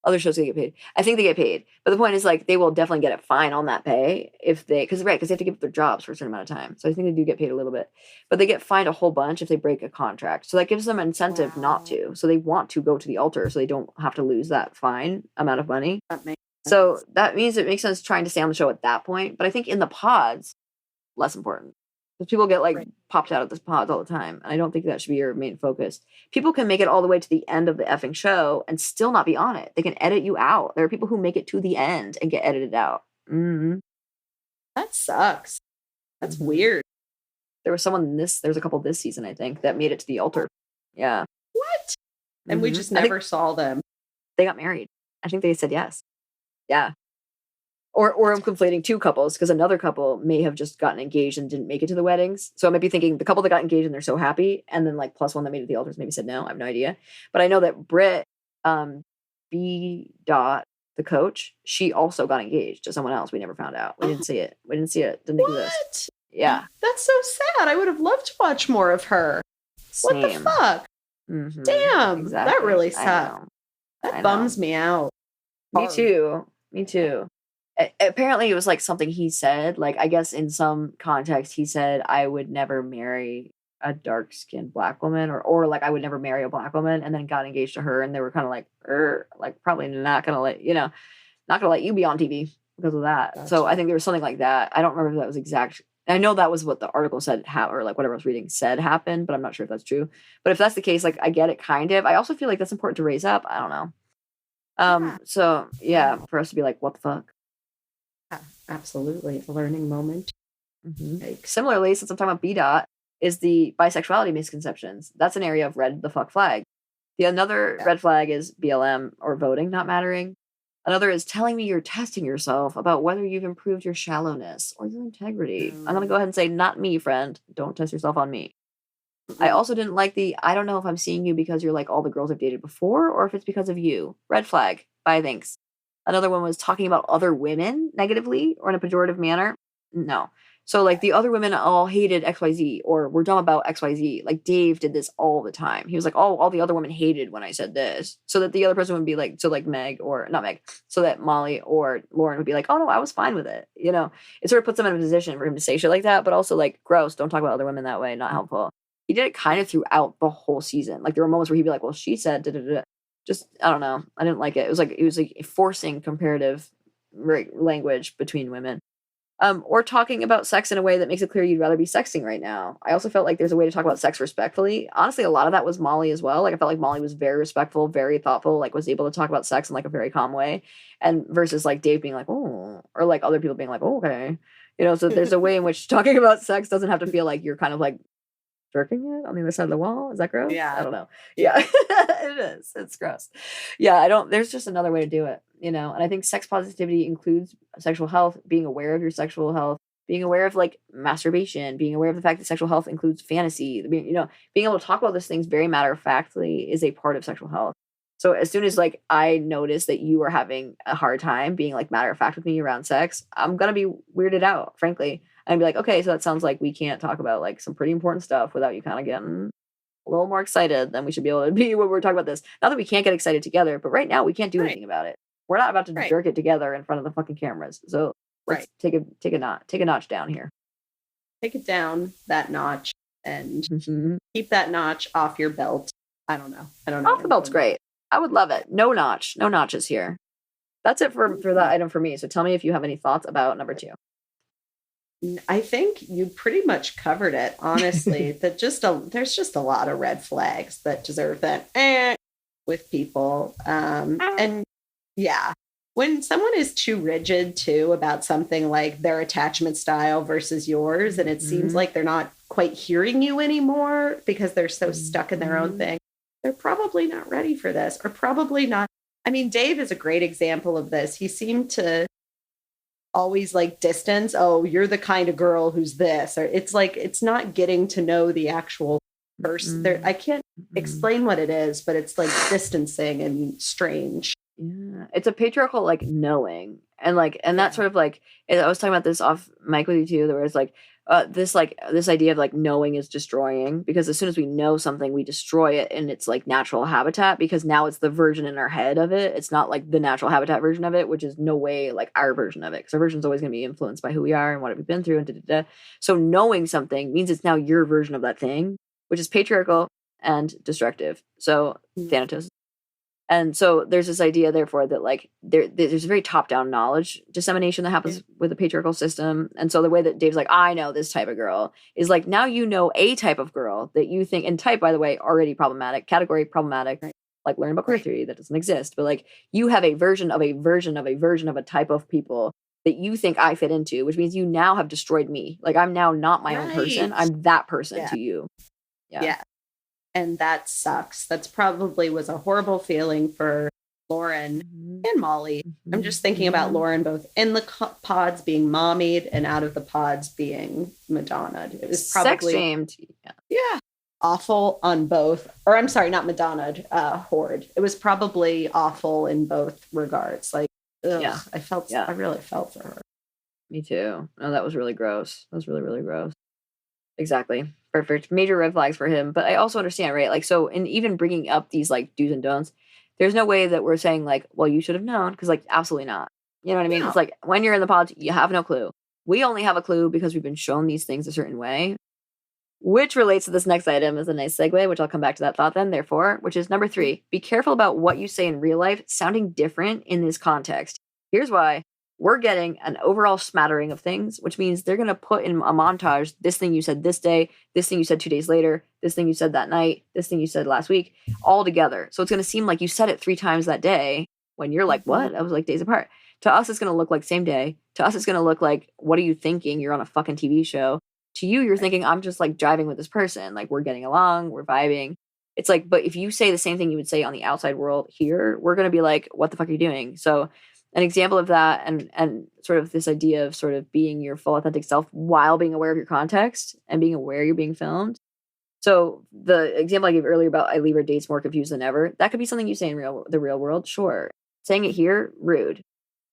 S2: other shows they get paid. I think they get paid. But the point is, like, they will definitely get a fine on that pay because they have to give up their jobs for a certain amount of time. So I think they do get paid a little bit. But they get fined a whole bunch if they break a contract. So that gives them an incentive not to. So they want to go to the altar so they don't have to lose that fine amount of money.
S1: That makes sense.
S2: So that means it makes sense trying to stay on the show at that point. But I think in the pods, less important. Because people get popped out of the pods all the time. And I don't think that should be your main focus. People can make it all the way to the end of the effing show and still not be on it. They can edit you out. There are people who make it to the end and get edited out. Mm-hmm.
S1: That sucks. That's weird.
S2: There was a couple this season, I think, that made it to the altar. Yeah.
S1: What? And we just never saw them.
S2: They got married. I think they said yes. Yeah. Or I'm conflating two couples, because another couple may have just gotten engaged and didn't make it to the weddings. So I might be thinking the couple that got engaged and they're so happy, and then like plus one that made it to the altars maybe said no. I have no idea. But I know that Britt, B. Dot, the coach, she also got engaged to someone else. We never found out. We didn't see it. Didn't exist. Yeah.
S1: That's so sad. I would have loved to watch more of her.
S2: Same.
S1: What the fuck?
S2: Mm-hmm.
S1: Damn.
S2: Exactly.
S1: That really sucks. That bums me out.
S2: Me too. Apparently it was like something he said, like I guess in some context he said I would never marry a dark-skinned black woman, or like I would never marry a black woman, and then got engaged to her, and they were kind of like probably not gonna let you be on TV because of that. Gotcha. So I think there was something like that. I don't remember if that was exact. I know that was what the article said, or like whatever I was reading said happened, but I'm not sure if that's true. But if that's the case, like I get it kind of. I also feel like that's important to raise up. I don't know. So yeah, for us to be like, what the fuck?
S1: Absolutely. A learning moment.
S2: Mm-hmm. Like, similarly, since I'm talking about B. Dot, is the bisexuality misconceptions. That's an area of red the fuck flag. Another red flag is BLM or voting not mattering. Another is telling me you're testing yourself about whether you've improved your shallowness or your integrity. I'm going to go ahead and say, not me, friend. Don't test yourself on me. I also didn't like I don't know if I'm seeing you because you're like all the girls I've dated before, or if it's because of you. Red flag. Bye, thanks. Another one was talking about other women negatively or in a pejorative manner. No. So like the other women all hated XYZ or were dumb about XYZ. Like Dave did this all the time. He was like, oh, all the other women hated when I said this. So that the other person would be like, so like Meg, or not Meg, so that Molly or Lauren would be like, oh no, I was fine with it. You know, it sort of puts them in a position for him to say shit like that, but also like, gross, don't talk about other women that way. Not helpful. He did it kind of throughout the whole season. Like there were moments where he'd be like, well, she said, da-da-da. Just, I don't know. I didn't like it. It was like forcing comparative language between women. Or talking about sex in a way that makes it clear you'd rather be sexting right now. I also felt like there's a way to talk about sex respectfully. Honestly, a lot of that was Molly as well. Like I felt like Molly was very respectful, very thoughtful, like was able to talk about sex in like a very calm way. And versus like Dave being like, oh, or like other people being like, oh, okay. You know, so there's a way in which talking about sex doesn't have to feel like you're kind of like jerking it on the other side of the wall. Is that gross?
S1: Yeah.
S2: I don't know. Yeah, it is. It's gross. Yeah, there's just another way to do it, you know? And I think sex positivity includes sexual health, being aware of your sexual health, being aware of like masturbation, being aware of the fact that sexual health includes fantasy, being able to talk about these things very matter-of-factly is a part of sexual health. So as soon as like I notice that you are having a hard time being like matter-of-fact with me around sex, I'm going to be weirded out, frankly. And be like, okay, so that sounds like we can't talk about like some pretty important stuff without you kind of getting a little more excited. Then we should be able to be when we're talking about this. Not that we can't get excited together, but right now we can't do anything about it. We're not about to jerk it together in front of the fucking cameras. So let's take a notch down here.
S1: Take it down that notch and keep that notch off your belt. I don't know.
S2: Off the belt's great. I would love it. No notches here. That's it for that item for me. So tell me if you have any thoughts about number 2.
S1: I think you pretty much covered it, honestly. That there's just a lot of red flags that deserve that with people. And yeah, when someone is too rigid too about something like their attachment style versus yours, and it seems like they're not quite hearing you anymore because they're so stuck in their own thing, they're probably not ready for this, or probably not. I mean, Dave is a great example of this. He seemed to always like distance. Oh, you're the kind of girl who's this, or it's like, it's not getting to know the actual person. I can't explain what it is, but it's like distancing and strange.
S2: Yeah. It's a patriarchal, like knowing. And that's sort of like, I was talking about this off mic with you too, there was like, this idea of like knowing is destroying, because as soon as we know something, we destroy it in its like natural habitat, because now it's the version in our head of it. It's not like the natural habitat version of it, which is no way like our version of it, because our version is always going to be influenced by who we are and what we've been through and da-da-da. So knowing something means it's now your version of that thing, which is patriarchal and destructive. So Thanatos. And so there's this idea, therefore, that like there's a very top-down knowledge dissemination that happens with the patriarchal system. And so the way that Dave's like, I know this type of girl, is like, now you know a type of girl that you think, and type, by the way, already problematic, category problematic, like learn about queer theory that doesn't exist. But like you have a version of a version of a version of a type of people that you think I fit into, which means you now have destroyed me. Like I'm now not my own person. I'm that person to you.
S1: Yeah. And that sucks. That's probably was a horrible feeling for Lauren and Molly. I'm just thinking about Lauren both in the pods being mommied and out of the pods being Madonna'd. It was probably
S2: sex shamed.
S1: Yeah. Awful on both. Or I'm sorry, not Madonna'd, Horde. It was probably awful in both regards. Like, ugh, I really felt for her.
S2: Me too. Oh, that was really gross. That was really, really gross. Exactly. Perfect. Major red flags for him. But I also understand, right? Like, so in even bringing up these like do's and don'ts, there's no way that we're saying like, well, you should have known. Cause like, absolutely not. You know what I mean?
S1: No.
S2: It's like when you're in the pods, you have no clue. We only have a clue because we've been shown these things a certain way, which relates to this next item as a nice segue, which I'll come back to that thought then, therefore, which is number 3, be careful about what you say in real life sounding different in this context. Here's why. We're getting an overall smattering of things, which means they're going to put in a montage, this thing you said this day, this thing you said 2 days later, this thing you said that night, this thing you said last week, all together. So it's going to seem like you said it 3 times that day when you're like, what? I was like days apart. To us, it's going to look like same day. To us, it's going to look like, what are you thinking? You're on a fucking TV show. To you, you're thinking, I'm just like driving with this person. Like we're getting along, we're vibing. It's like, but if you say the same thing you would say on the outside world here, we're going to be like, what the fuck are you doing? So an example of that and sort of this idea of sort of being your full authentic self while being aware of your context and being aware you're being filmed. So the example I gave earlier about I leave our dates more confused than ever, that could be something you say in the real world. Sure. Saying it here, rude.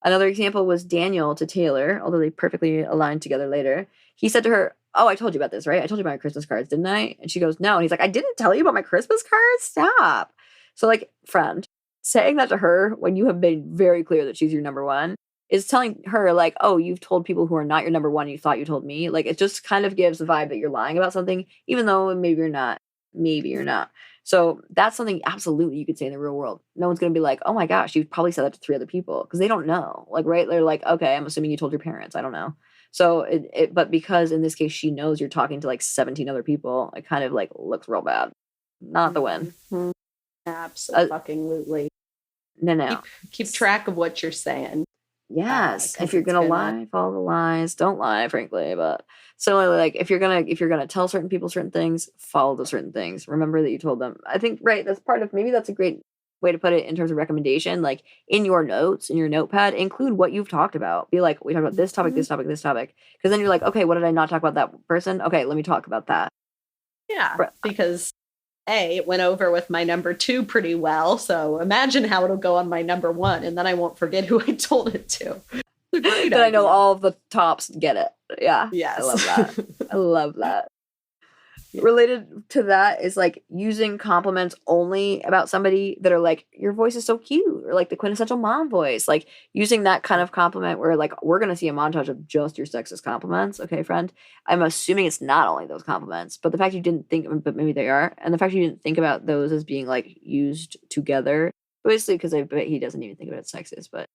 S2: Another example was Daniel to Taylor, although they perfectly aligned together later. He said to her, oh, I told you about this, right? I told you about my Christmas cards, didn't I? And she goes, no. And he's like, I didn't tell you about my Christmas cards? Stop. So like, friend, saying that to her when you have made very clear that she's your number one is telling her like, oh, you've told people who are not your number one, you thought you told me. Like it just kind of gives the vibe that you're lying about something, even though maybe you're not. Maybe you're not. So that's something absolutely you could say in the real world. No one's going to be like, oh my gosh, you probably said that to 3 other people because they don't know. Like, right? They're like, okay, I'm assuming you told your parents. I don't know. So but because in this case, she knows you're talking to like 17 other people, it kind of like looks real bad. Not the win.
S1: Mm-hmm. Absolutely.
S2: No.
S1: Keep track of what you're saying.
S2: Yes. If you're going to lie, follow the lies. Don't lie, frankly. But similarly, like if you're gonna tell certain people certain things, follow those certain things. Remember that you told them. I think, right, that's part of, maybe that's a great way to put it in terms of recommendation. Like in your notes, in your notepad, include what you've talked about. Be like, we talked about this topic, this topic, this topic. Because then you're like, okay, what did I not talk about that person? Okay, let me talk about that.
S1: Yeah, because it went over with my number 2 pretty well. So imagine how it'll go on my number 1, and then I won't forget who I told it to.
S2: Then I know all the tops get it. Yeah.
S1: Yes.
S2: I love that. I love that. Yeah. Related to that is like using compliments only about somebody that are like, your voice is so cute, or like the quintessential mom voice. Like using that kind of compliment where like we're gonna see a montage of just your sexist compliments. Okay, friend. I'm assuming it's not only those compliments, but the fact you didn't think, but maybe they are, and the fact you didn't think about those as being like used together, basically because I bet he doesn't even think about it sexist. But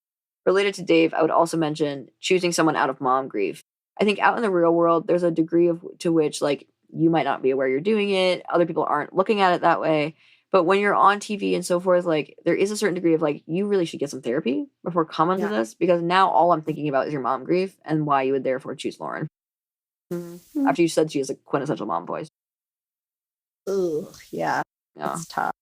S2: related to Dave, I would also mention choosing someone out of mom grief. I think out in the real world, there's a degree to which like you might not be aware you're doing it. Other people aren't looking at it that way. But when you're on TV and so forth, like there is a certain degree of like, you really should get some therapy before coming to this, because now all I'm thinking about is your mom grief and why you would therefore choose Lauren. Mm-hmm. After you said she has a quintessential mom voice.
S1: Ugh, yeah. It's tough.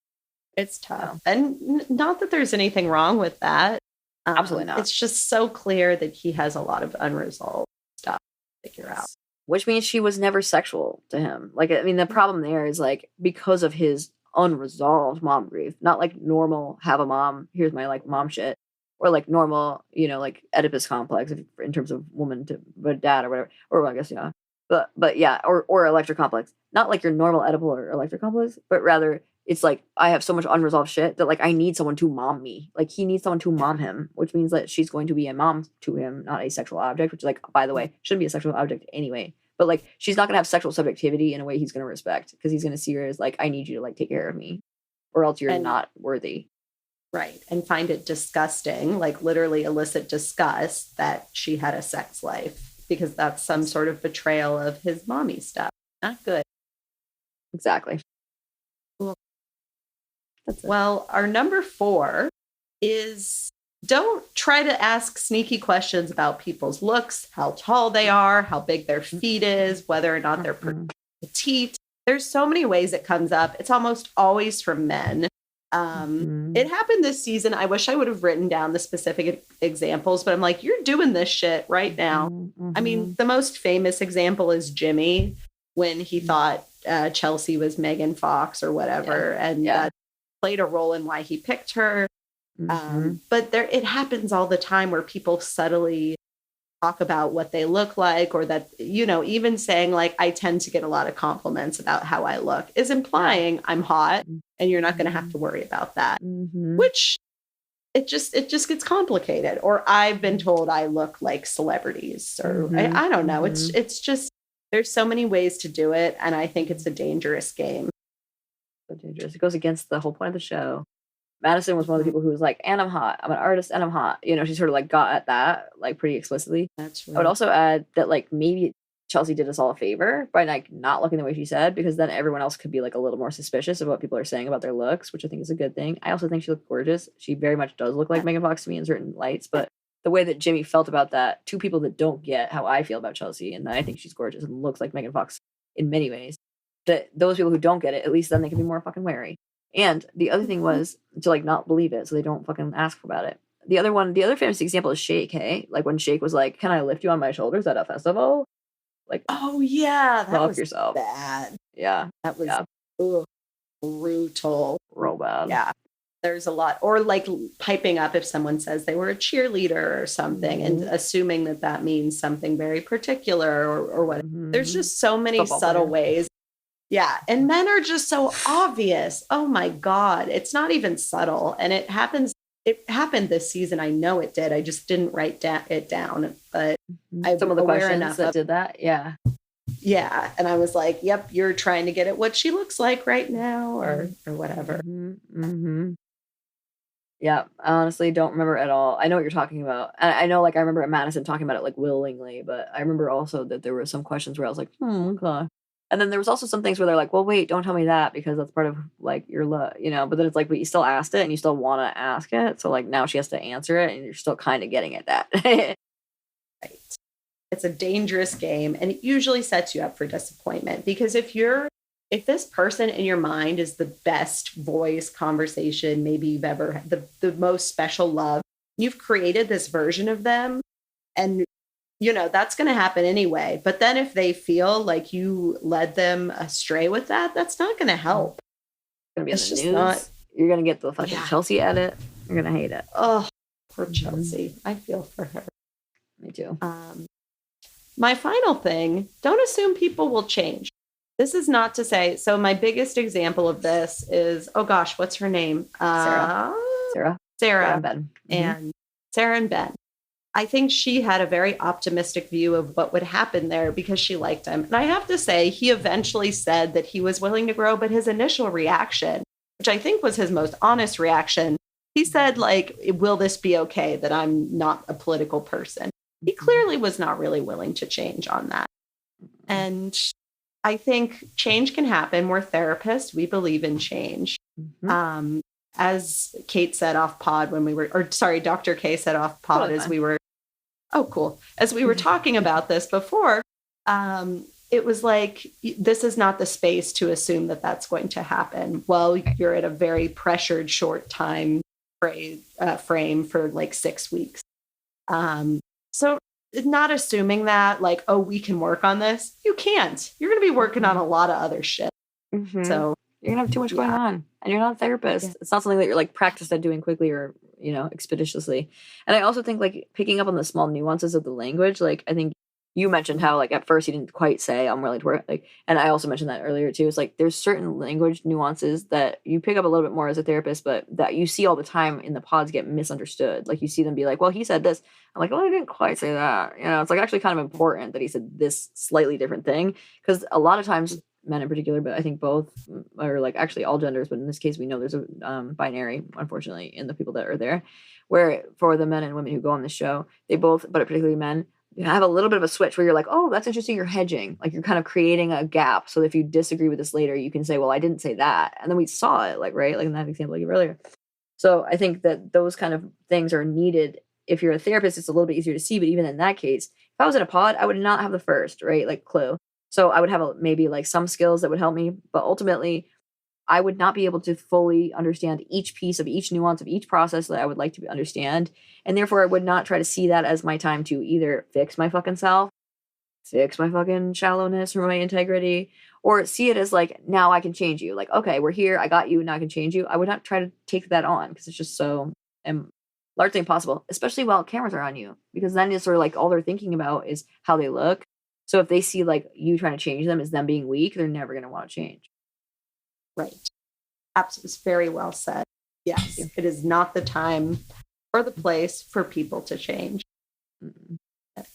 S1: It's tough. Yeah. And not that there's anything wrong with that.
S2: Absolutely not.
S1: It's just so clear that he has a lot of unresolved stuff to figure out.
S2: Which means she was never sexual to him. Like, I mean, the problem there is like because of his unresolved mom grief, not like normal have a mom, here's my like mom shit, or like normal, you know, like Oedipus complex in terms of woman to dad or whatever, or I guess, yeah. But yeah, or Electra complex. Not like your normal Oedipal or Electra complex, but rather it's like I have so much unresolved shit that like I need someone to mom me. Like he needs someone to mom him, which means that she's going to be a mom to him, not a sexual object, which is like, by the way, shouldn't be a sexual object anyway. But like she's not going to have sexual subjectivity in a way he's going to respect, because he's going to see her as like, I need you to like take care of me or else you're not worthy.
S1: Right. And find it disgusting, like literally illicit disgust that she had a sex life, because that's some sort of betrayal of his mommy stuff. Not good.
S2: Exactly.
S1: Well, our number 4 is don't try to ask sneaky questions about people's looks, how tall they are, how big their feet is, whether or not they're petite. There's so many ways it comes up. It's almost always from men. It happened this season. I wish I would have written down the specific examples, but I'm like, you're doing this shit right now. I mean, the most famous example is Jimmy when he thought Chelsea was Megan Fox or whatever, and that played a role in why he picked her. But it happens all the time where people subtly talk about what they look like, or that, you know, even saying like, I tend to get a lot of compliments about how I look is implying I'm hot and you're not going to have to worry about that, which it just gets complicated. Or I've been told I look like celebrities, or I don't know. It's just, there's so many ways to do it. And I think it's a dangerous game.
S2: So dangerous. It goes against the whole point of the show. Madison was one of the people who was like, and I'm hot. I'm an artist and I'm hot. You know, she sort of like got at that like pretty explicitly.
S1: That's right.
S2: I would also add that like maybe Chelsea did us all a favor by like not looking the way she said, because then everyone else could be like a little more suspicious of what people are saying about their looks, which I think is a good thing. I also think she looked gorgeous. She very much does look like Megan Fox to me in certain lights, but the way that Jimmy felt about that, two people that don't get how I feel about Chelsea, and that I think she's gorgeous and looks like Megan Fox in many ways, that those people who don't get it, at least then they can be more fucking wary. And the other thing was to like not believe it, so they don't fucking ask about it. The other famous example is Shake, hey? Like when Shake was like, can I lift you on my shoulders at a festival? Like,
S1: oh yeah, that was
S2: yourself.
S1: Bad.
S2: Yeah.
S1: That was brutal.
S2: Real bad.
S1: Yeah. There's a lot. Or like piping up if someone says they were a cheerleader or something and assuming that that means something very particular or what. There's just so many subtle ways. Yeah. And men are just so obvious. Oh my God. It's not even subtle. And it happened this season. I know it did. I just didn't write it down. But
S2: some of the questions that did that. Yeah.
S1: Yeah. And I was like, yep, you're trying to get at what she looks like right now or whatever.
S2: Yeah. I honestly don't remember at all. I know what you're talking about. And I know, like, I remember Madison talking about it like willingly, but I remember also that there were some questions where I was like, okay. And then there was also some things where they're like, well, wait, don't tell me that because that's part of like your look, you know, but then it's like, but you still asked it and you still want to ask it. So like now she has to answer it and you're still kind of getting at that. Right.
S1: It's a dangerous game and it usually sets you up for disappointment because if this person in your mind is the best voice conversation, maybe you've ever had the most special love, you've created this version of them and you know, that's going to happen anyway. But then if they feel like you led them astray with that, that's not going to help.
S2: It's going to be in the news. You're going to get the fucking Chelsea edit. You're going to hate it.
S1: Oh, poor Chelsea. I feel for her.
S2: Me too.
S1: My final thing, don't assume people will change. This is not to say, so my biggest example of this is, oh gosh, what's her name?
S2: Sarah
S1: and Ben. And Sarah and Ben. I think she had a very optimistic view of what would happen there because she liked him. And I have to say, he eventually said that he was willing to grow, but his initial reaction, which I think was his most honest reaction, he said, like, will this be okay that I'm not a political person? He clearly was not really willing to change on that. And I think change can happen. We're therapists. We believe in change. As Kate said off pod when we were, or sorry, Dr. Kay said off pod as we were, oh, cool. As we were talking about this before, it was like, this is not the space to assume that that's going to happen. Well, you're at a very pressured short time frame for like 6 weeks. So not assuming that like, oh, we can work on this. You can't. You're going to be working on a lot of other shit. So
S2: you're going to have too much going on and you're not a therapist. Yeah. It's not something that you're like practiced at doing quickly or, you know, expeditiously. And I also think like picking up on the small nuances of the language, like I think you mentioned how like at first he didn't quite say I'm willing to work, like, and I also mentioned that earlier too. It's like there's certain language nuances that you pick up a little bit more as a therapist, but that you see all the time in the pods get misunderstood. Like you see them be like, well, he said this. I'm like, well, I didn't quite say that. You know, it's like actually kind of important that he said this slightly different thing because a lot of times men in particular, but I think both or like actually all genders, but in this case we know there's a binary, unfortunately, in the people that are there, where for the men and women who go on the show, they both, but particularly men, you have a little bit of a switch where you're like, oh, that's interesting. You're hedging. Like you're kind of creating a gap. So if you disagree with this later, you can say, well, I didn't say that. And then we saw it like, right. Like in that example I gave earlier. So I think that those kind of things are needed. If you're a therapist, it's a little bit easier to see, but even in that case, if I was in a pod, I would not have the first, right? Like clue. So I would have maybe like some skills that would help me, but ultimately I would not be able to fully understand each piece of each nuance of each process that I would like to understand. And therefore I would not try to see that as my time to either fix my fucking self, fix my fucking shallowness or my integrity, or see it as like, now I can change you. Like, okay, we're here. I got you. Now I can change you. I would not try to take that on because it's just so largely impossible, especially while cameras are on you, because then it's sort of like all they're thinking about is how they look. So if they see like you trying to change them as them being weak, they're never going to want to change.
S1: Right. Absolutely. Very well said. Yes. It is not the time or the place for people to change.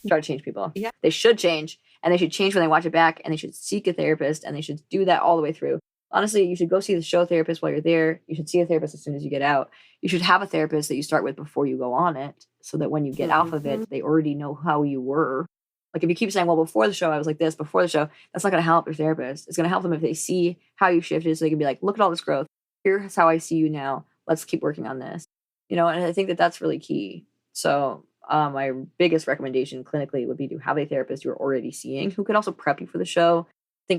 S2: Try to change people.
S1: Yeah.
S2: They should change, and they should change when they watch it back, and they should seek a therapist, and they should do that all the way through. Honestly, you should go see the show therapist while you're there. You should see a therapist as soon as you get out. You should have a therapist that you start with before you go on it, so that when you get off of it, they already know how you were. Like if you keep saying, well, before the show, I was like this, before the show, that's not going to help your therapist. It's going to help them if they see how you shifted, so they can be like, look at all this growth. Here's how I see you now. Let's keep working on this. And I think that that's really key. So my biggest recommendation clinically would be to have a therapist you're already seeing who could also prep you for the show.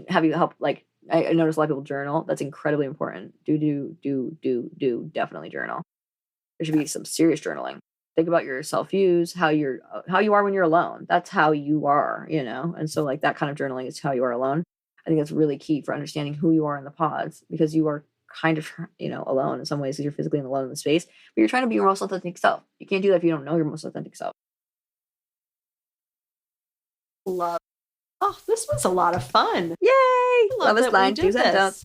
S2: Have you help, like, I notice a lot of people journal. That's incredibly important. Do definitely journal. There should be some serious journaling. Think about your self-views, how you are when you're alone. That's how you are, and so like that kind of journaling is how you are alone. I think that's really key for understanding who you are in the pods, because you are kind of alone in some ways because you're physically alone in the space, but you're trying to be your most authentic self. You can't do that if you don't know your most authentic self.
S1: Love. Oh, this was a lot of fun.
S2: Yay! Love is blind.
S1: Do's and don'ts.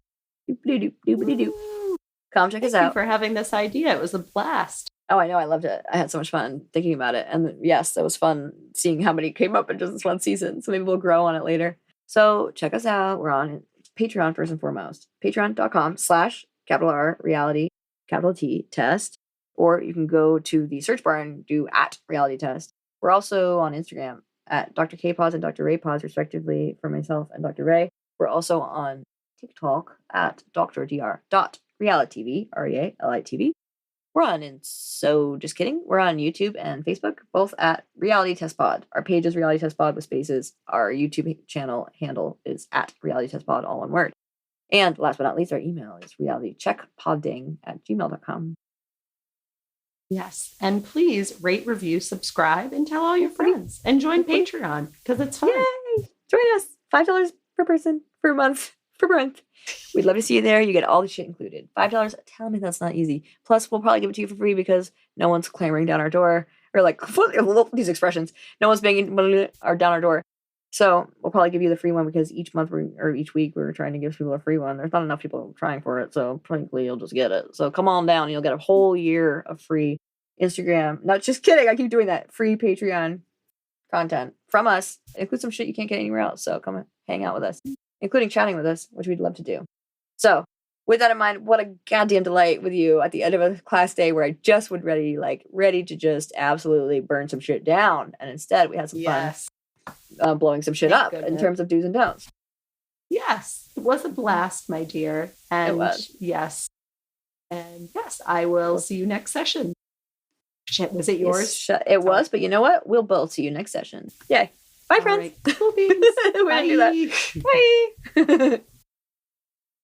S2: Come check us
S1: Thank you
S2: out
S1: for having this idea. It was a blast.
S2: Oh, I know. I loved it. I had so much fun thinking about it. And yes, it was fun seeing how many came up in just this one season. So maybe we'll grow on it later. So check us out. We're on Patreon first and foremost. Patreon.com/R reality T test. Or you can go to the search bar and do @reality test. We're also on Instagram at Dr. K Pods and Dr. Ray Pods, respectively, for myself and Dr. Ray. We're also on TikTok at dr.reality REALITV. We're on, and so just kidding, we're on YouTube and Facebook, both at Reality Test Pod. Our page is Reality Test Pod with spaces. Our YouTube channel handle is at Reality Test Pod, all one word. And last but not least, our email is realitycheckpodding@gmail.com.
S1: Yes. And please rate, review, subscribe, and tell all your friends. And join Patreon because it's fun.
S2: Yay! Join us. $5 per person per month. We'd love to see you there. You get all the shit included. $5. Tell me that's not easy. Plus, we'll probably give it to you for free because no one's clamoring down our door. Or like, these expressions. No one's banging down our door. So we'll probably give you the free one because each month or each week we're trying to give people a free one. There's not enough people trying for it. So frankly, you'll just get it. So come on down. You'll get a whole year of free Instagram. Not just kidding. I keep doing that. Free Patreon content from us. It includes some shit you can't get anywhere else. So come hang out with us, including chatting with us, which we'd love to do. So with that in mind, what a goddamn delight with you at the end of a class day where I just would ready to just absolutely burn some shit down. And instead we had some fun blowing some shit up in terms of do's and don'ts.
S1: Yes. It was a blast, my dear. And
S2: it was.
S1: Yes. And yes, I will see you next session. Shit, was it yours?
S2: It was, but you know what? We'll both see you next session. Yay. Bye, friends.
S1: All right. Cool beans.
S2: We're gonna do that. Bye.